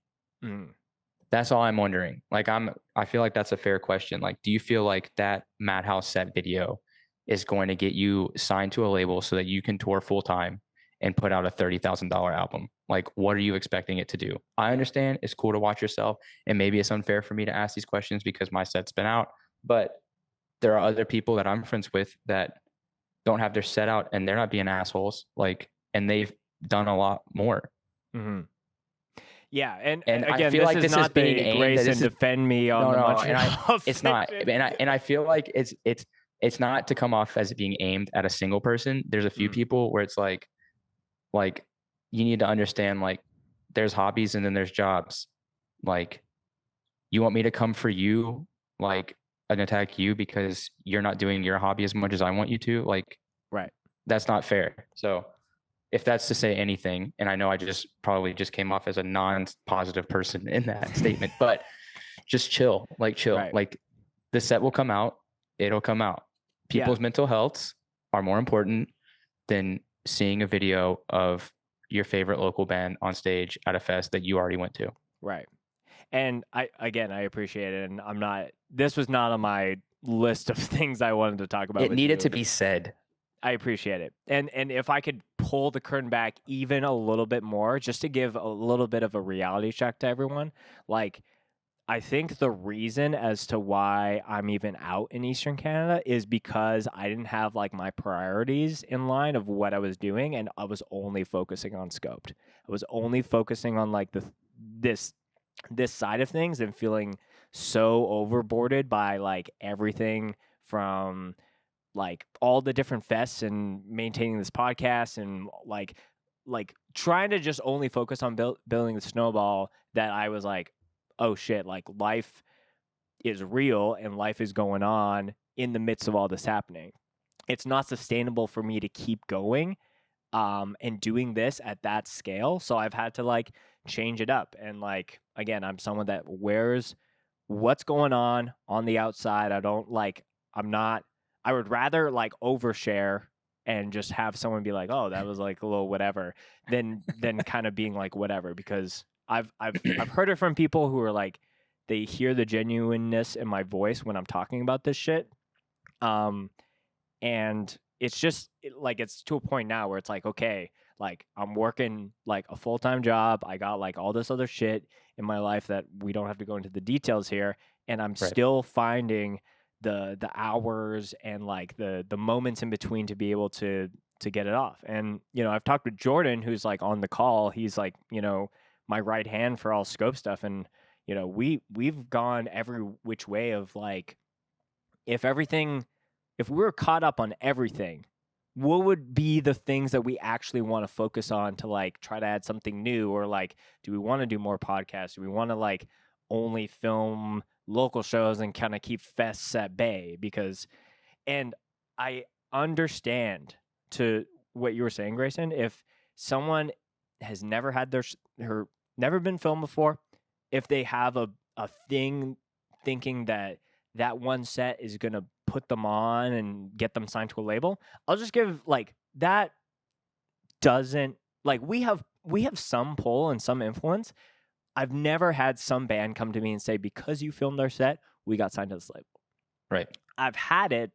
[SPEAKER 1] That's all I'm wondering. Like, I feel like that's a fair question. Like, do you feel like that Madhouse set video is going to get you signed to a label so that you can tour full time and put out a $30,000 album? Like, what are you expecting it to do? I understand it's cool to watch yourself, and maybe it's unfair for me to ask these questions because my set's been out, but there are other people that I'm friends with that don't have their set out and they're not being assholes. Like, and they've done a lot more.
[SPEAKER 2] Yeah, and
[SPEAKER 1] And
[SPEAKER 2] again,
[SPEAKER 1] I feel
[SPEAKER 2] this
[SPEAKER 1] like
[SPEAKER 2] is
[SPEAKER 1] this
[SPEAKER 2] not
[SPEAKER 1] is being
[SPEAKER 2] the
[SPEAKER 1] aimed.
[SPEAKER 2] Grayson
[SPEAKER 1] This is,
[SPEAKER 2] defend me on the Montreal
[SPEAKER 1] it's not.
[SPEAKER 2] fiction.
[SPEAKER 1] And I feel like it's not to come off as being aimed at a single person. There's a few people where it's like you need to understand, like, there's hobbies and then there's jobs. Like, you want me to come for you, like, and attack you because you're not doing your hobby as much as I want you to? Like,
[SPEAKER 2] Right.
[SPEAKER 1] that's not fair. So if that's to say anything, and I know I just probably just came off as a non-positive person in that statement, but just chill,
[SPEAKER 2] Right.
[SPEAKER 1] like, the set will come out. It'll come out. People's mental healths are more important than seeing a video of your favorite local band on stage at a fest that you already went to.
[SPEAKER 2] Right. And I appreciate it. And this was not on my list of things I wanted to talk about.
[SPEAKER 1] It needed to be said.
[SPEAKER 2] I appreciate it. And if I could pull the curtain back even a little bit more, just to give a little bit of a reality check to everyone, like, I think the reason as to why I'm even out in Eastern Canada is because I didn't have like my priorities in line of what I was doing, and I was only focusing on scoped. I was only focusing on like this side of things and feeling so overboarded by like everything from like all the different fests and maintaining this podcast and like trying to just only focus on building the snowball, that I was like, oh shit, like life is real and life is going on in the midst of all this happening. It's not sustainable for me to keep going and doing this at that scale. So I've had to like change it up. And like, again, I'm someone that wears what's going on the outside. I would rather like overshare and just have someone be like, oh, that was like a little whatever, than kind of being like whatever, because I've heard it from people who are like, they hear the genuineness in my voice when I'm talking about this shit. And it's just like, it's to a point now where it's like, okay, like I'm working like a full-time job. I got like all this other shit in my life that we don't have to go into the details here. And I'm still finding the hours and like the moments in between to be able to get it off. And, you know, I've talked with Jordan, who's like on the call. He's like, you know, my right hand for all scope stuff. And, you know, we've gone every which way of like, if we were caught up on everything, what would be the things that we actually want to focus on to like try to add something new? Or like, do we want to do more podcasts? Do we want to like only film local shows and kind of keep fests at bay? Because, and I understand to what you were saying, Grayson, if someone has never had never been filmed before, if they have a thing thinking that one set is going to put them on and get them signed to a label. I'll just give like that doesn't like we have some pull and some influence. I've never had some band come to me and say, because you filmed our set, we got signed to this label.
[SPEAKER 1] Right.
[SPEAKER 2] I've had it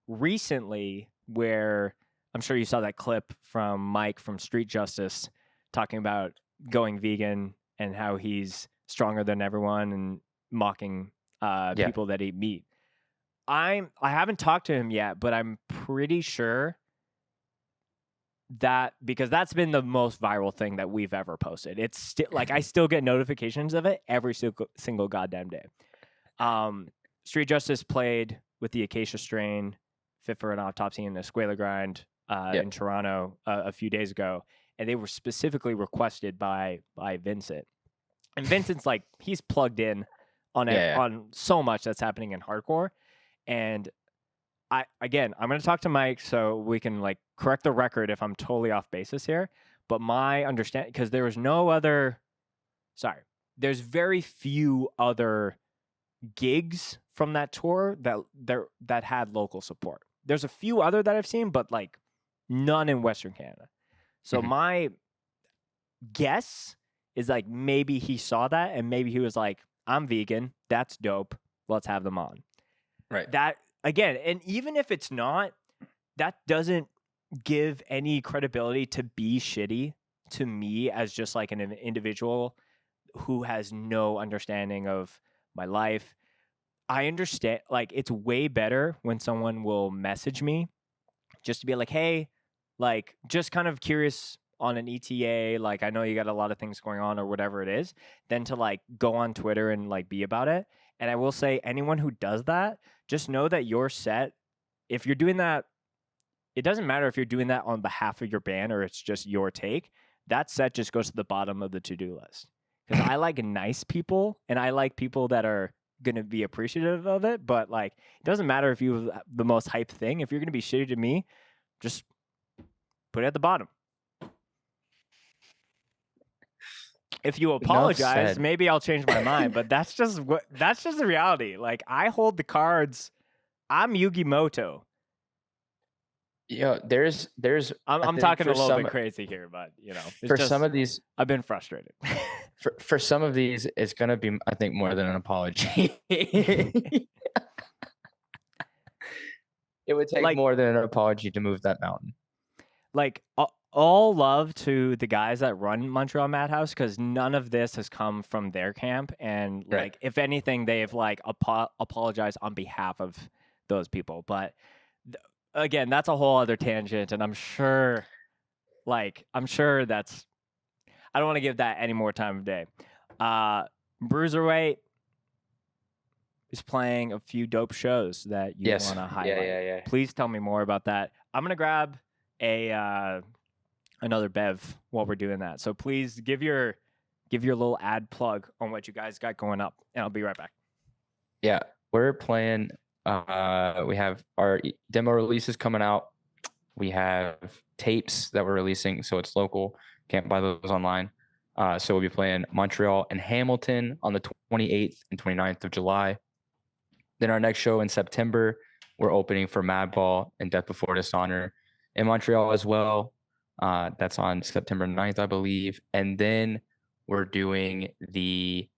[SPEAKER 2] recently where I'm sure you saw that clip from Mike from Street Justice talking about going vegan and how he's stronger than everyone and mocking people that eat meat. I haven't talked to him yet, but I'm pretty sure that because that's been the most viral thing that we've ever posted. It's still like I still get notifications of it every single goddamn day. Street Justice played with the Acacia Strain, Fit for an Autopsy, and the Squaler Grind in Toronto a few days ago, and they were specifically requested by Vincent. And Vincent's like he's plugged in on so much that's happening in hardcore, and I'm going to talk to Mike so we can like correct the record if I'm totally off basis here. But my understanding, because there's very few other gigs from that tour that had local support. There's a few other that I've seen, but like none in Western Canada. So my guess is like maybe he saw that and maybe he was like, I'm vegan. That's dope. Let's have them on.
[SPEAKER 1] Right.
[SPEAKER 2] That again, and even if it's not, that doesn't give any credibility to be shitty to me as just like an individual who has no understanding of my life. I understand, like, it's way better when someone will message me just to be like, hey, like, just kind of curious on an ETA, like, I know you got a lot of things going on or whatever it is, than to, like, go on Twitter and, like, be about it. And I will say, anyone who does that, just know that your set, if you're doing that, it doesn't matter if you're doing that on behalf of your band or it's just your take, that set just goes to the bottom of the to-do list. Because I like nice people, and I like people that are going to be appreciative of it, but like it doesn't matter if you have the most hype thing. If you're going to be shitty to me, just put it at the bottom. If you apologize, maybe I'll change my mind, but that's just the reality. Like I hold the cards. I'm Yugi Moto.
[SPEAKER 1] Yeah,
[SPEAKER 2] I'm talking a little bit crazy here, but you know,
[SPEAKER 1] for some of these,
[SPEAKER 2] I've been frustrated.
[SPEAKER 1] For some of these, it's gonna be, I think, more than an apology. It would take like, more than an apology to move that mountain.
[SPEAKER 2] Like all love to the guys that run Montreal Madhouse, because none of this has come from their camp, and like if anything, they've like apologized on behalf of those people, but. Again, that's a whole other tangent, and I'm sure that's. I don't want to give that any more time of day. Bruiserweight is playing a few dope shows that you want to highlight.
[SPEAKER 1] Yeah.
[SPEAKER 2] Please tell me more about that. I'm gonna grab another bev while we're doing that. So please give your little ad plug on what you guys got going up, and I'll be right back.
[SPEAKER 1] Yeah, we're playing. We have our demo releases coming out. We have tapes that we're releasing, so it's local. Can't buy those online. So we'll be playing Montreal and Hamilton on the 28th and 29th of July. Then our next show in September, we're opening for Madball and Death Before Dishonor in Montreal as well. That's on September 9th, I believe. And then we're doing the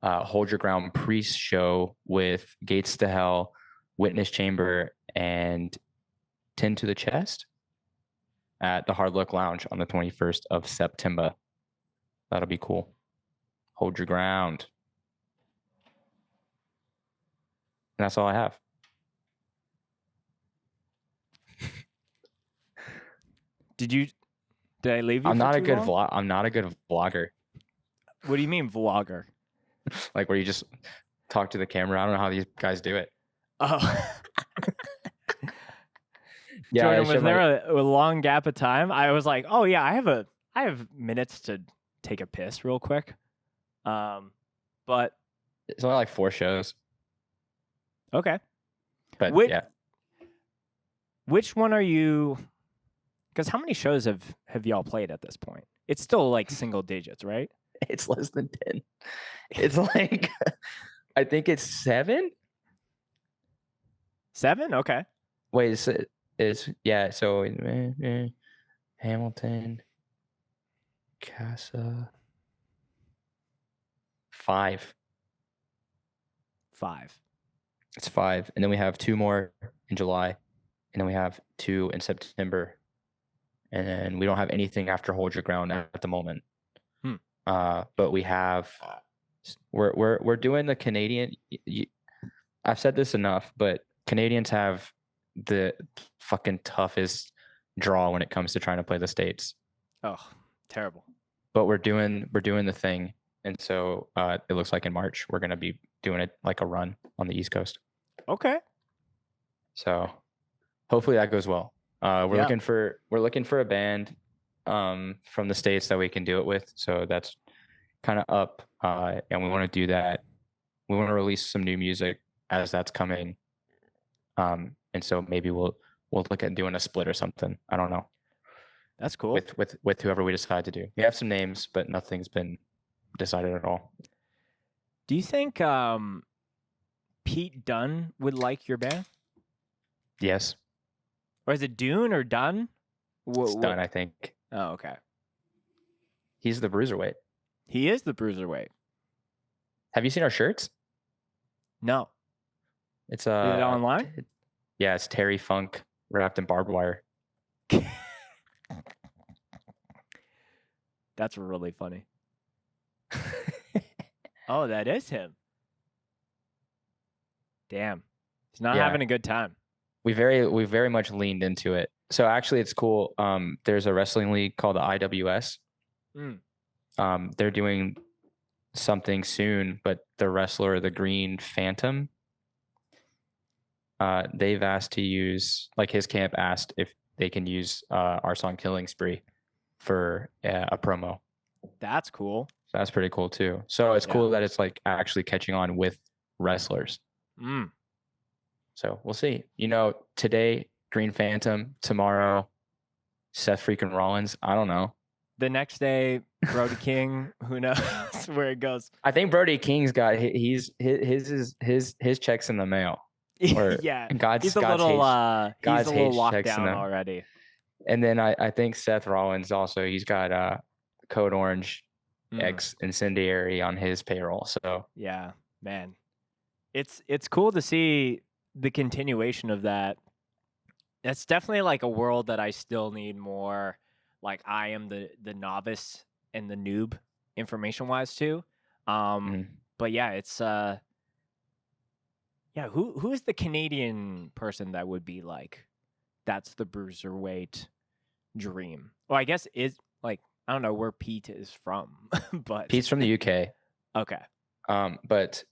[SPEAKER 1] Hold Your Ground Priest show with Gates to Hell, Witness Chamber, and 10 to the Chest at the Hard Luck Lounge on the 21st of September. That'll be cool. Hold your ground. And that's all I have. Did I leave you? I'm not a good vlogger.
[SPEAKER 2] What do you mean vlogger?
[SPEAKER 1] Like where you just talk to the camera. I don't know how these guys do it.
[SPEAKER 2] Oh. Yeah, Jordan, was there a long gap of time? I was like, oh yeah, I have minutes to take a piss real quick. But
[SPEAKER 1] it's only like 4 shows.
[SPEAKER 2] Okay.
[SPEAKER 1] But yeah.
[SPEAKER 2] Which one are you? Because how many shows have y'all played at this point? It's still like single digits, right?
[SPEAKER 1] It's less than 10. It's like I think it's 7.
[SPEAKER 2] 7? Okay.
[SPEAKER 1] Wait, it's yeah. So Hamilton, Casa, 5.
[SPEAKER 2] 5.
[SPEAKER 1] It's 5, and then we have 2 more in July, and then we have 2 in September, and then we don't have anything after Hold Your Ground at the moment. But we have we're doing the Canadian. I've said this enough, but Canadians have the fucking toughest draw when it comes to trying to play the States.
[SPEAKER 2] Oh, terrible.
[SPEAKER 1] But we're doing the thing, and so it looks like in March we're gonna be doing it like a run on the East Coast.
[SPEAKER 2] Okay.
[SPEAKER 1] So hopefully that goes well. We're looking for a band from the States that we can do it with. So that's kind of up, and we want to do that. We want to release some new music as that's coming, and so maybe we'll look at doing a split or something. I don't know.
[SPEAKER 2] That's cool.
[SPEAKER 1] With whoever we decide to do. We have some names, but nothing's been decided at all.
[SPEAKER 2] Do you think Pete Dunne would like your band?
[SPEAKER 1] Yes.
[SPEAKER 2] Or is it Dune or Dunn?
[SPEAKER 1] It's Dunn, I think.
[SPEAKER 2] Oh, okay.
[SPEAKER 1] He's the Bruiserweight.
[SPEAKER 2] He is the Bruiserweight.
[SPEAKER 1] Have you seen our shirts?
[SPEAKER 2] No.
[SPEAKER 1] It's
[SPEAKER 2] Is it online?
[SPEAKER 1] Yeah, it's Terry Funk wrapped in barbed wire.
[SPEAKER 2] That's really funny. Oh, that is him. Damn. He's not having a good time.
[SPEAKER 1] We very much leaned into it. So actually it's cool. There's a wrestling league called the IWS. They're doing something soon, but the wrestler, the Green Phantom, they've asked to use, like his camp asked if they can use our song Killing Spree for a promo.
[SPEAKER 2] That's cool.
[SPEAKER 1] So that's pretty cool too. So it's cool that it's like actually catching on with wrestlers. So we'll see. You know, today, Green Phantom, tomorrow, Seth freaking Rollins. I don't know.
[SPEAKER 2] The next day, Brody King. Who knows where it goes?
[SPEAKER 1] I think Brody King's got his checks in the mail. Or
[SPEAKER 2] yeah,
[SPEAKER 1] God's
[SPEAKER 2] a little locked
[SPEAKER 1] checks
[SPEAKER 2] down already.
[SPEAKER 1] And then I think Seth Rollins also, he's got Code Orange X Incendiary on his payroll. So
[SPEAKER 2] yeah, man, it's cool to see the continuation of that. That's definitely like a world that I still need more. Like I am the novice and the noob information wise too. But yeah, it's who is the Canadian person that would be like, that's the Bruiserweight dream? Well, I guess is like, I don't know where Pete is from, but
[SPEAKER 1] Pete's from the UK.
[SPEAKER 2] Okay.
[SPEAKER 1] But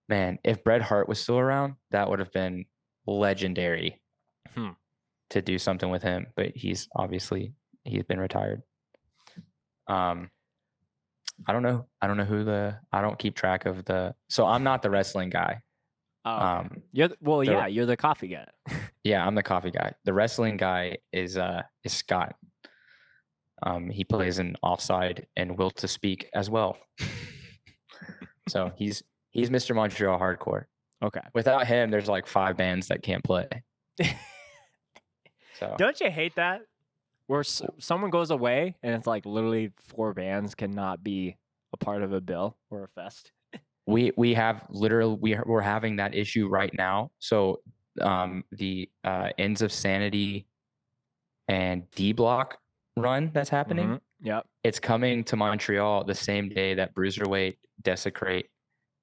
[SPEAKER 1] man, if Bret Hart was still around, that would have been legendary to do something with him. But he's been retired. I don't know who I don't keep track of so I'm not the wrestling guy.
[SPEAKER 2] Oh, you're the coffee guy.
[SPEAKER 1] Yeah, I'm the coffee guy. The wrestling guy is Scott. He plays an Offside and Will to Speak as well. So he's Mr. Montreal Hardcore.
[SPEAKER 2] Okay.
[SPEAKER 1] Without him, there's like 5 bands that can't play. So
[SPEAKER 2] don't you hate that? Where someone goes away and it's like literally 4 bands cannot be a part of a bill or a fest.
[SPEAKER 1] We have literally we're having that issue right now. So the Ends of Sanity and D Block run that's happening.
[SPEAKER 2] Yep.
[SPEAKER 1] It's coming to Montreal the same day that Bruiserweight, Desecrate,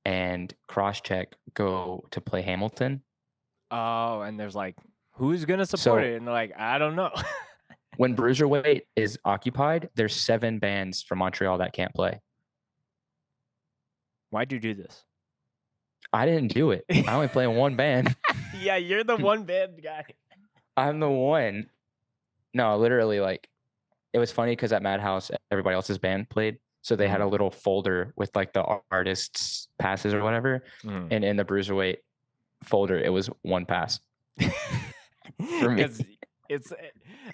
[SPEAKER 1] and Crosscheck go to play Hamilton.
[SPEAKER 2] Oh, and there's like, who's gonna support it? And they're like, I don't know.
[SPEAKER 1] When Bruiserweight is occupied, there's 7 bands from Montreal that can't play.
[SPEAKER 2] Why'd you do this?
[SPEAKER 1] I didn't do it. I only play in one band.
[SPEAKER 2] Yeah, you're the one band guy.
[SPEAKER 1] I'm the one. No, literally, like, it was funny because at Madhouse, everybody else's band played. So they had a little folder with like the artists' passes or whatever. And in the Bruiserweight folder, it was 1 pass. For me.
[SPEAKER 2] It's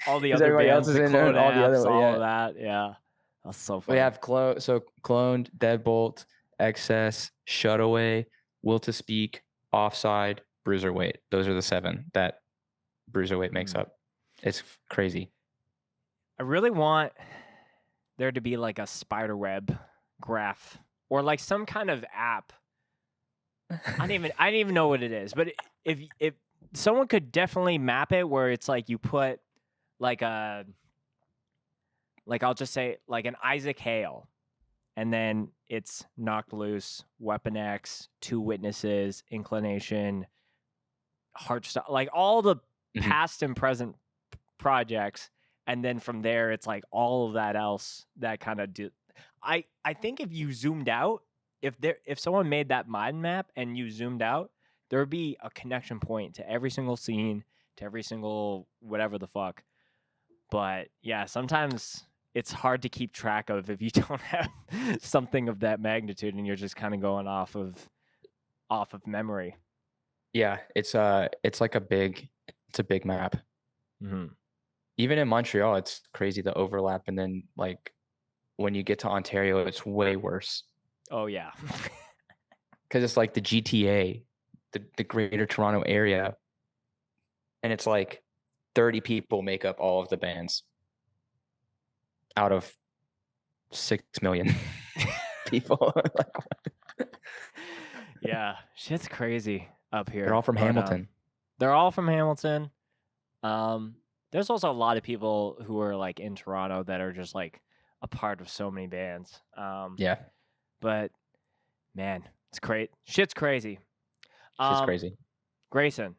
[SPEAKER 2] all the other
[SPEAKER 1] everybody
[SPEAKER 2] bands,
[SPEAKER 1] else is in there, and all the other,
[SPEAKER 2] all of that. Yeah, that's so funny.
[SPEAKER 1] We have Cloned, Deadbolt, Excess, Shutaway, Will to Speak, Offside, Bruiserweight. Those are the 7 that Bruiserweight makes up. It's crazy.
[SPEAKER 2] I really want there to be like a spider web graph or like some kind of app. I didn't even know what it is, but if someone could definitely map it where it's like you put like I'll just say like an Isaac Hale, and then it's Knocked Loose, Weapon X, Two Witnesses, Inclination, Heartstop, like all the past and present projects, and then from there it's like all of that else that kind of do. I think if you zoomed out, if someone made that mind map and you zoomed out, there would be a connection point to every single scene, to every single whatever the fuck. But yeah, sometimes it's hard to keep track of if you don't have something of that magnitude and you're just kind of going off of memory.
[SPEAKER 1] Yeah, it's like a big map.
[SPEAKER 2] Mm-hmm.
[SPEAKER 1] Even in Montreal, it's crazy the overlap, and then like when you get to Ontario, it's way worse.
[SPEAKER 2] Oh yeah,
[SPEAKER 1] because it's like the GTA, the Greater Toronto Area, and it's like 30 people make up all of the bands out of 6 million people.
[SPEAKER 2] Yeah, shit's crazy up here.
[SPEAKER 1] They're all from Hamilton.
[SPEAKER 2] They're all from Hamilton. There's also a lot of people who are like in Toronto that are just like a part of so many bands.
[SPEAKER 1] Yeah,
[SPEAKER 2] but man, it's great. Shit's crazy.
[SPEAKER 1] Shit's crazy.
[SPEAKER 2] Grayson,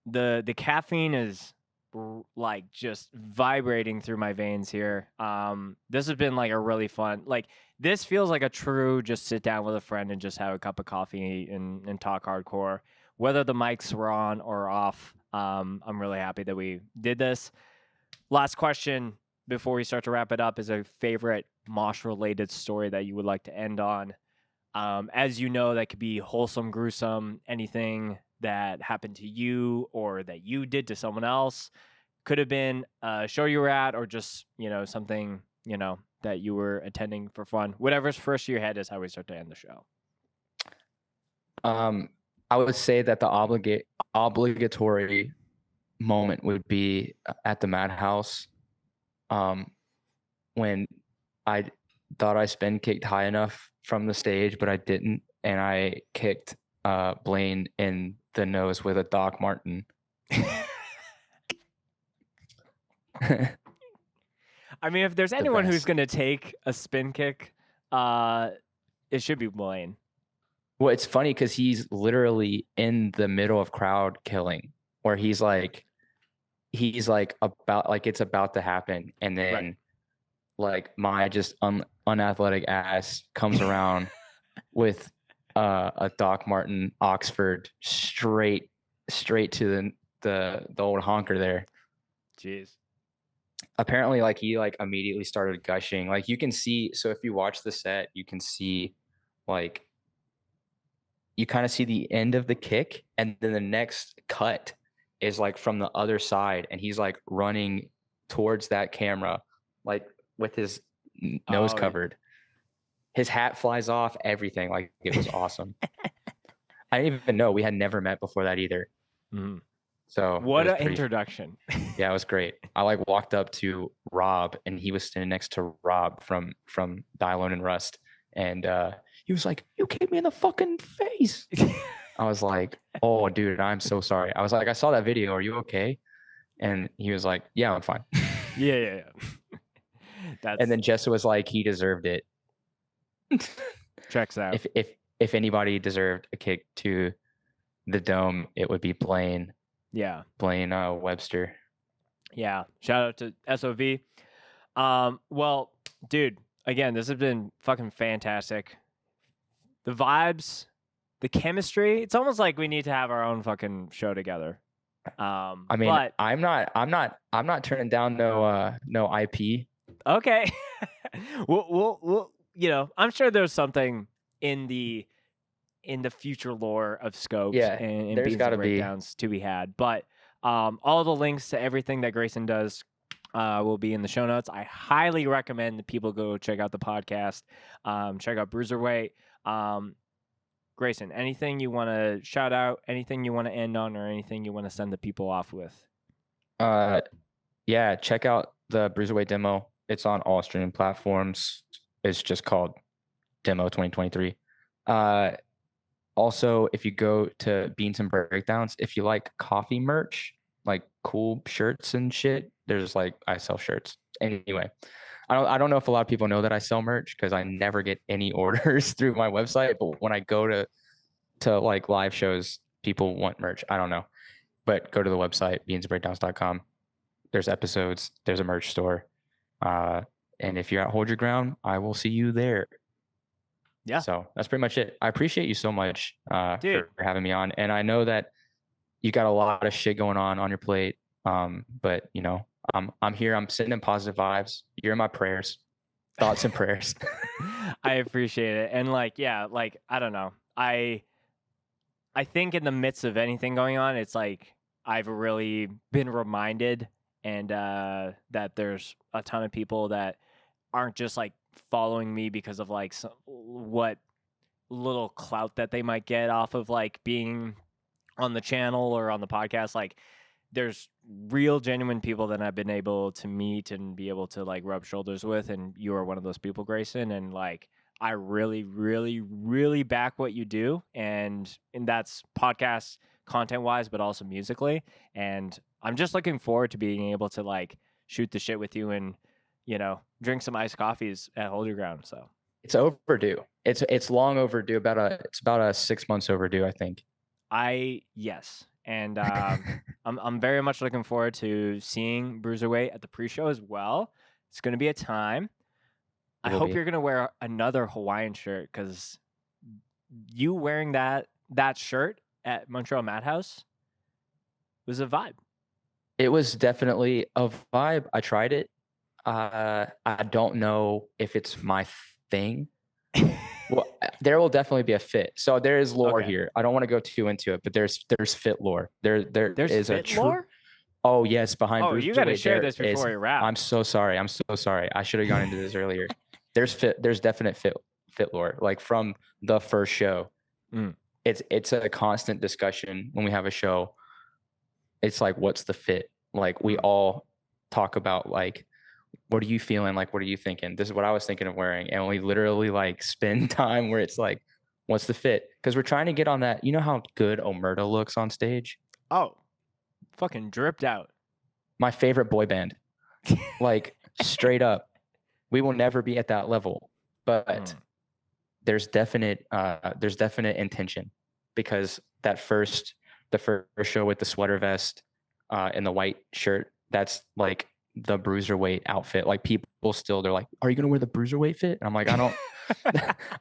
[SPEAKER 2] the caffeine is like just vibrating through my veins here. This has been like a really fun, like this feels like a true just sit down with a friend and just have a cup of coffee and talk hardcore. Whether the mics were on or off, I'm really happy that we did this. Last question before we start to wrap it up is a favorite Mosh-related story that you would like to end on. As you know, that could be wholesome, gruesome, anything that happened to you or that you did to someone else. Could have been a show you were at or just, something, that you were attending for fun. Whatever's first to your head is how we start to end the show.
[SPEAKER 1] I would say that the obligatory moment would be at the Madhouse, when I thought I spin kicked high enough from the stage, but I didn't, and I kicked Blaine in the nose with a Doc Martin.
[SPEAKER 2] I mean, if there's anyone who's going to take a spin kick, it should be Blaine.
[SPEAKER 1] Well, it's funny because he's literally in the middle of crowd killing, where he's like about, like it's about to happen, and then
[SPEAKER 2] Right.
[SPEAKER 1] like my just unathletic ass comes around with a Doc Martin Oxford straight to the old honker there.
[SPEAKER 2] Jeez.
[SPEAKER 1] Apparently, like he like immediately started gushing. Like you can see, so if you watch the set, you can see like you kind of see the end of the kick, and then the next cut is like from the other side, and he's like running towards that camera, like with his nose covered. His hat flies off, everything. Like it was awesome. I didn't even know, we had never met before that either.
[SPEAKER 2] Mm-hmm.
[SPEAKER 1] So
[SPEAKER 2] what an introduction.
[SPEAKER 1] Yeah, it was great. I like walked up to Rob, and he was standing next to Rob from Dialone and Rust, and he was like, "You kicked me in the fucking face." I was like, "Oh, dude, I'm so sorry." I was like, "I saw that video. Are you okay?" And he was like, "Yeah, I'm fine."
[SPEAKER 2] Yeah.
[SPEAKER 1] And then Jessa was like, "He deserved it."
[SPEAKER 2] Checks out.
[SPEAKER 1] If anybody deserved a kick to the dome, it would be Blaine.
[SPEAKER 2] Yeah.
[SPEAKER 1] Blaine Webster.
[SPEAKER 2] Yeah. Shout out to SOV. Well, dude, again, this has been fucking fantastic. The vibes, the chemistry, it's almost like we need to have our own fucking show together.
[SPEAKER 1] I mean, but I'm not turning down no IP.
[SPEAKER 2] Okay. we'll I'm sure there's something in the future lore of Scopes and
[SPEAKER 1] there's
[SPEAKER 2] Beans and Breakdowns to be had. But all the links to everything that Grayson does will be in the show notes. I highly recommend that people go check out the podcast, check out Bruiserweight. Grayson, anything you want to shout out, anything you want to end on, or anything you want to send the people off with?
[SPEAKER 1] Yeah, check out the Bruiserweight demo. It's on all streaming platforms. It's just called Demo 2023. Also, if you go to Beans and Breakdowns, if you like coffee merch, like cool shirts and shit, there's like I sell shirts. Anyway, I don't know if a lot of people know that I sell merch because I never get any orders through my website. But when I go to like live shows, people want merch. I don't know. But go to the website, beansandbreakdowns.com. There's episodes, there's a merch store. And if you're at Hold Your Ground, I will see you there.
[SPEAKER 2] Yeah.
[SPEAKER 1] So that's pretty much it. I appreciate you so much
[SPEAKER 2] Dude.
[SPEAKER 1] for having me on. And I know that you got a lot of shit going on your plate. But you know, I'm here. I'm sitting in positive vibes. You're in my prayers, thoughts and prayers.
[SPEAKER 2] I appreciate it. And like, yeah, like, I don't know. I think in the midst of anything going on, it's like I've really been reminded and that there's a ton of people that aren't just like following me because of like what little clout that they might get off of like being on the channel or on the podcast. Like there's real genuine people that I've been able to meet and be able to like rub shoulders with, and you are one of those people, Grayson. And like I really, really, really back what you do, and that's podcast content wise, but also musically. And I'm just looking forward to being able to like shoot the shit with you and, you know, drink some iced coffees at Hold Your Ground. So
[SPEAKER 1] it's overdue. It's long overdue. It's about 6 months overdue, I think.
[SPEAKER 2] Yes. And I'm very much looking forward to seeing Bruiserweight at the pre-show as well. It's going to be a time. I hope you're going to wear another Hawaiian shirt, because you wearing that shirt at Montreal Madhouse was a vibe.
[SPEAKER 1] It was definitely a vibe. I tried it. I don't know if it's my thing. Well, there will definitely be a fit. So there is lore here. I don't want to go too into it, but there's fit lore. There's
[SPEAKER 2] is
[SPEAKER 1] fit
[SPEAKER 2] a true lore?
[SPEAKER 1] Oh yes, behind.
[SPEAKER 2] Oh, you got to share this before you wrap.
[SPEAKER 1] I'm so sorry. I should have gone into this earlier. There's definite fit lore, like from the first show. It's a constant discussion when we have a show. It's like, what's the fit? Like we all talk about like, what are you feeling? Like, what are you thinking? This is what I was thinking of wearing. And we literally like spend time where it's like, what's the fit? Because we're trying to get on that. You know how good Omerta looks on stage?
[SPEAKER 2] Oh, fucking dripped out.
[SPEAKER 1] My favorite boy band. Like straight up. We will never be at that level. But there's definite intention, because the first show with the sweater vest and the white shirt, that's like the Bruiserweight outfit. Like people still, they're like, are you gonna wear the Bruiserweight fit? And I'm like,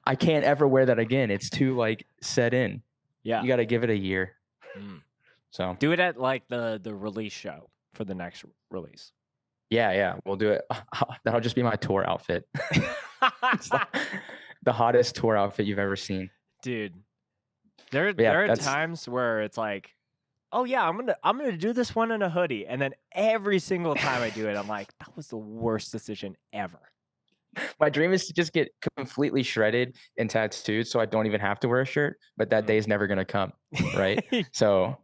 [SPEAKER 1] I can't ever wear that again. It's too like set in.
[SPEAKER 2] Yeah,
[SPEAKER 1] you got to give it a year. So
[SPEAKER 2] do it at like the release show for the next release.
[SPEAKER 1] Yeah, we'll do it. That'll just be my tour outfit. It's like the hottest tour outfit you've ever seen,
[SPEAKER 2] dude. There are times where it's like, oh yeah, I'm gonna do this one in a hoodie, and then every single time I do it, I'm like, that was the worst decision ever.
[SPEAKER 1] My dream is to just get completely shredded and tattooed, so I don't even have to wear a shirt. But that day is never gonna come, right? So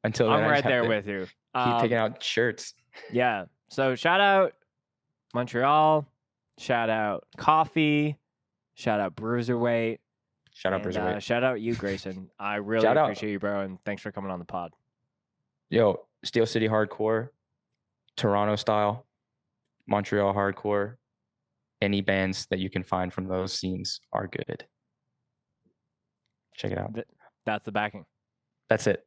[SPEAKER 1] until then,
[SPEAKER 2] I'm right there with you.
[SPEAKER 1] Keep picking out shirts.
[SPEAKER 2] Yeah. So shout out Montreal, shout out Coffee, shout out Bruiserweight.
[SPEAKER 1] Shout out Bruiserweight.
[SPEAKER 2] Shout out you, Grayson. I really appreciate you, bro, and thanks for coming on the pod.
[SPEAKER 1] Yo, Steel City Hardcore, Toronto style, Montreal Hardcore, any bands that you can find from those scenes are good. Check it out.
[SPEAKER 2] That's the backing.
[SPEAKER 1] That's it.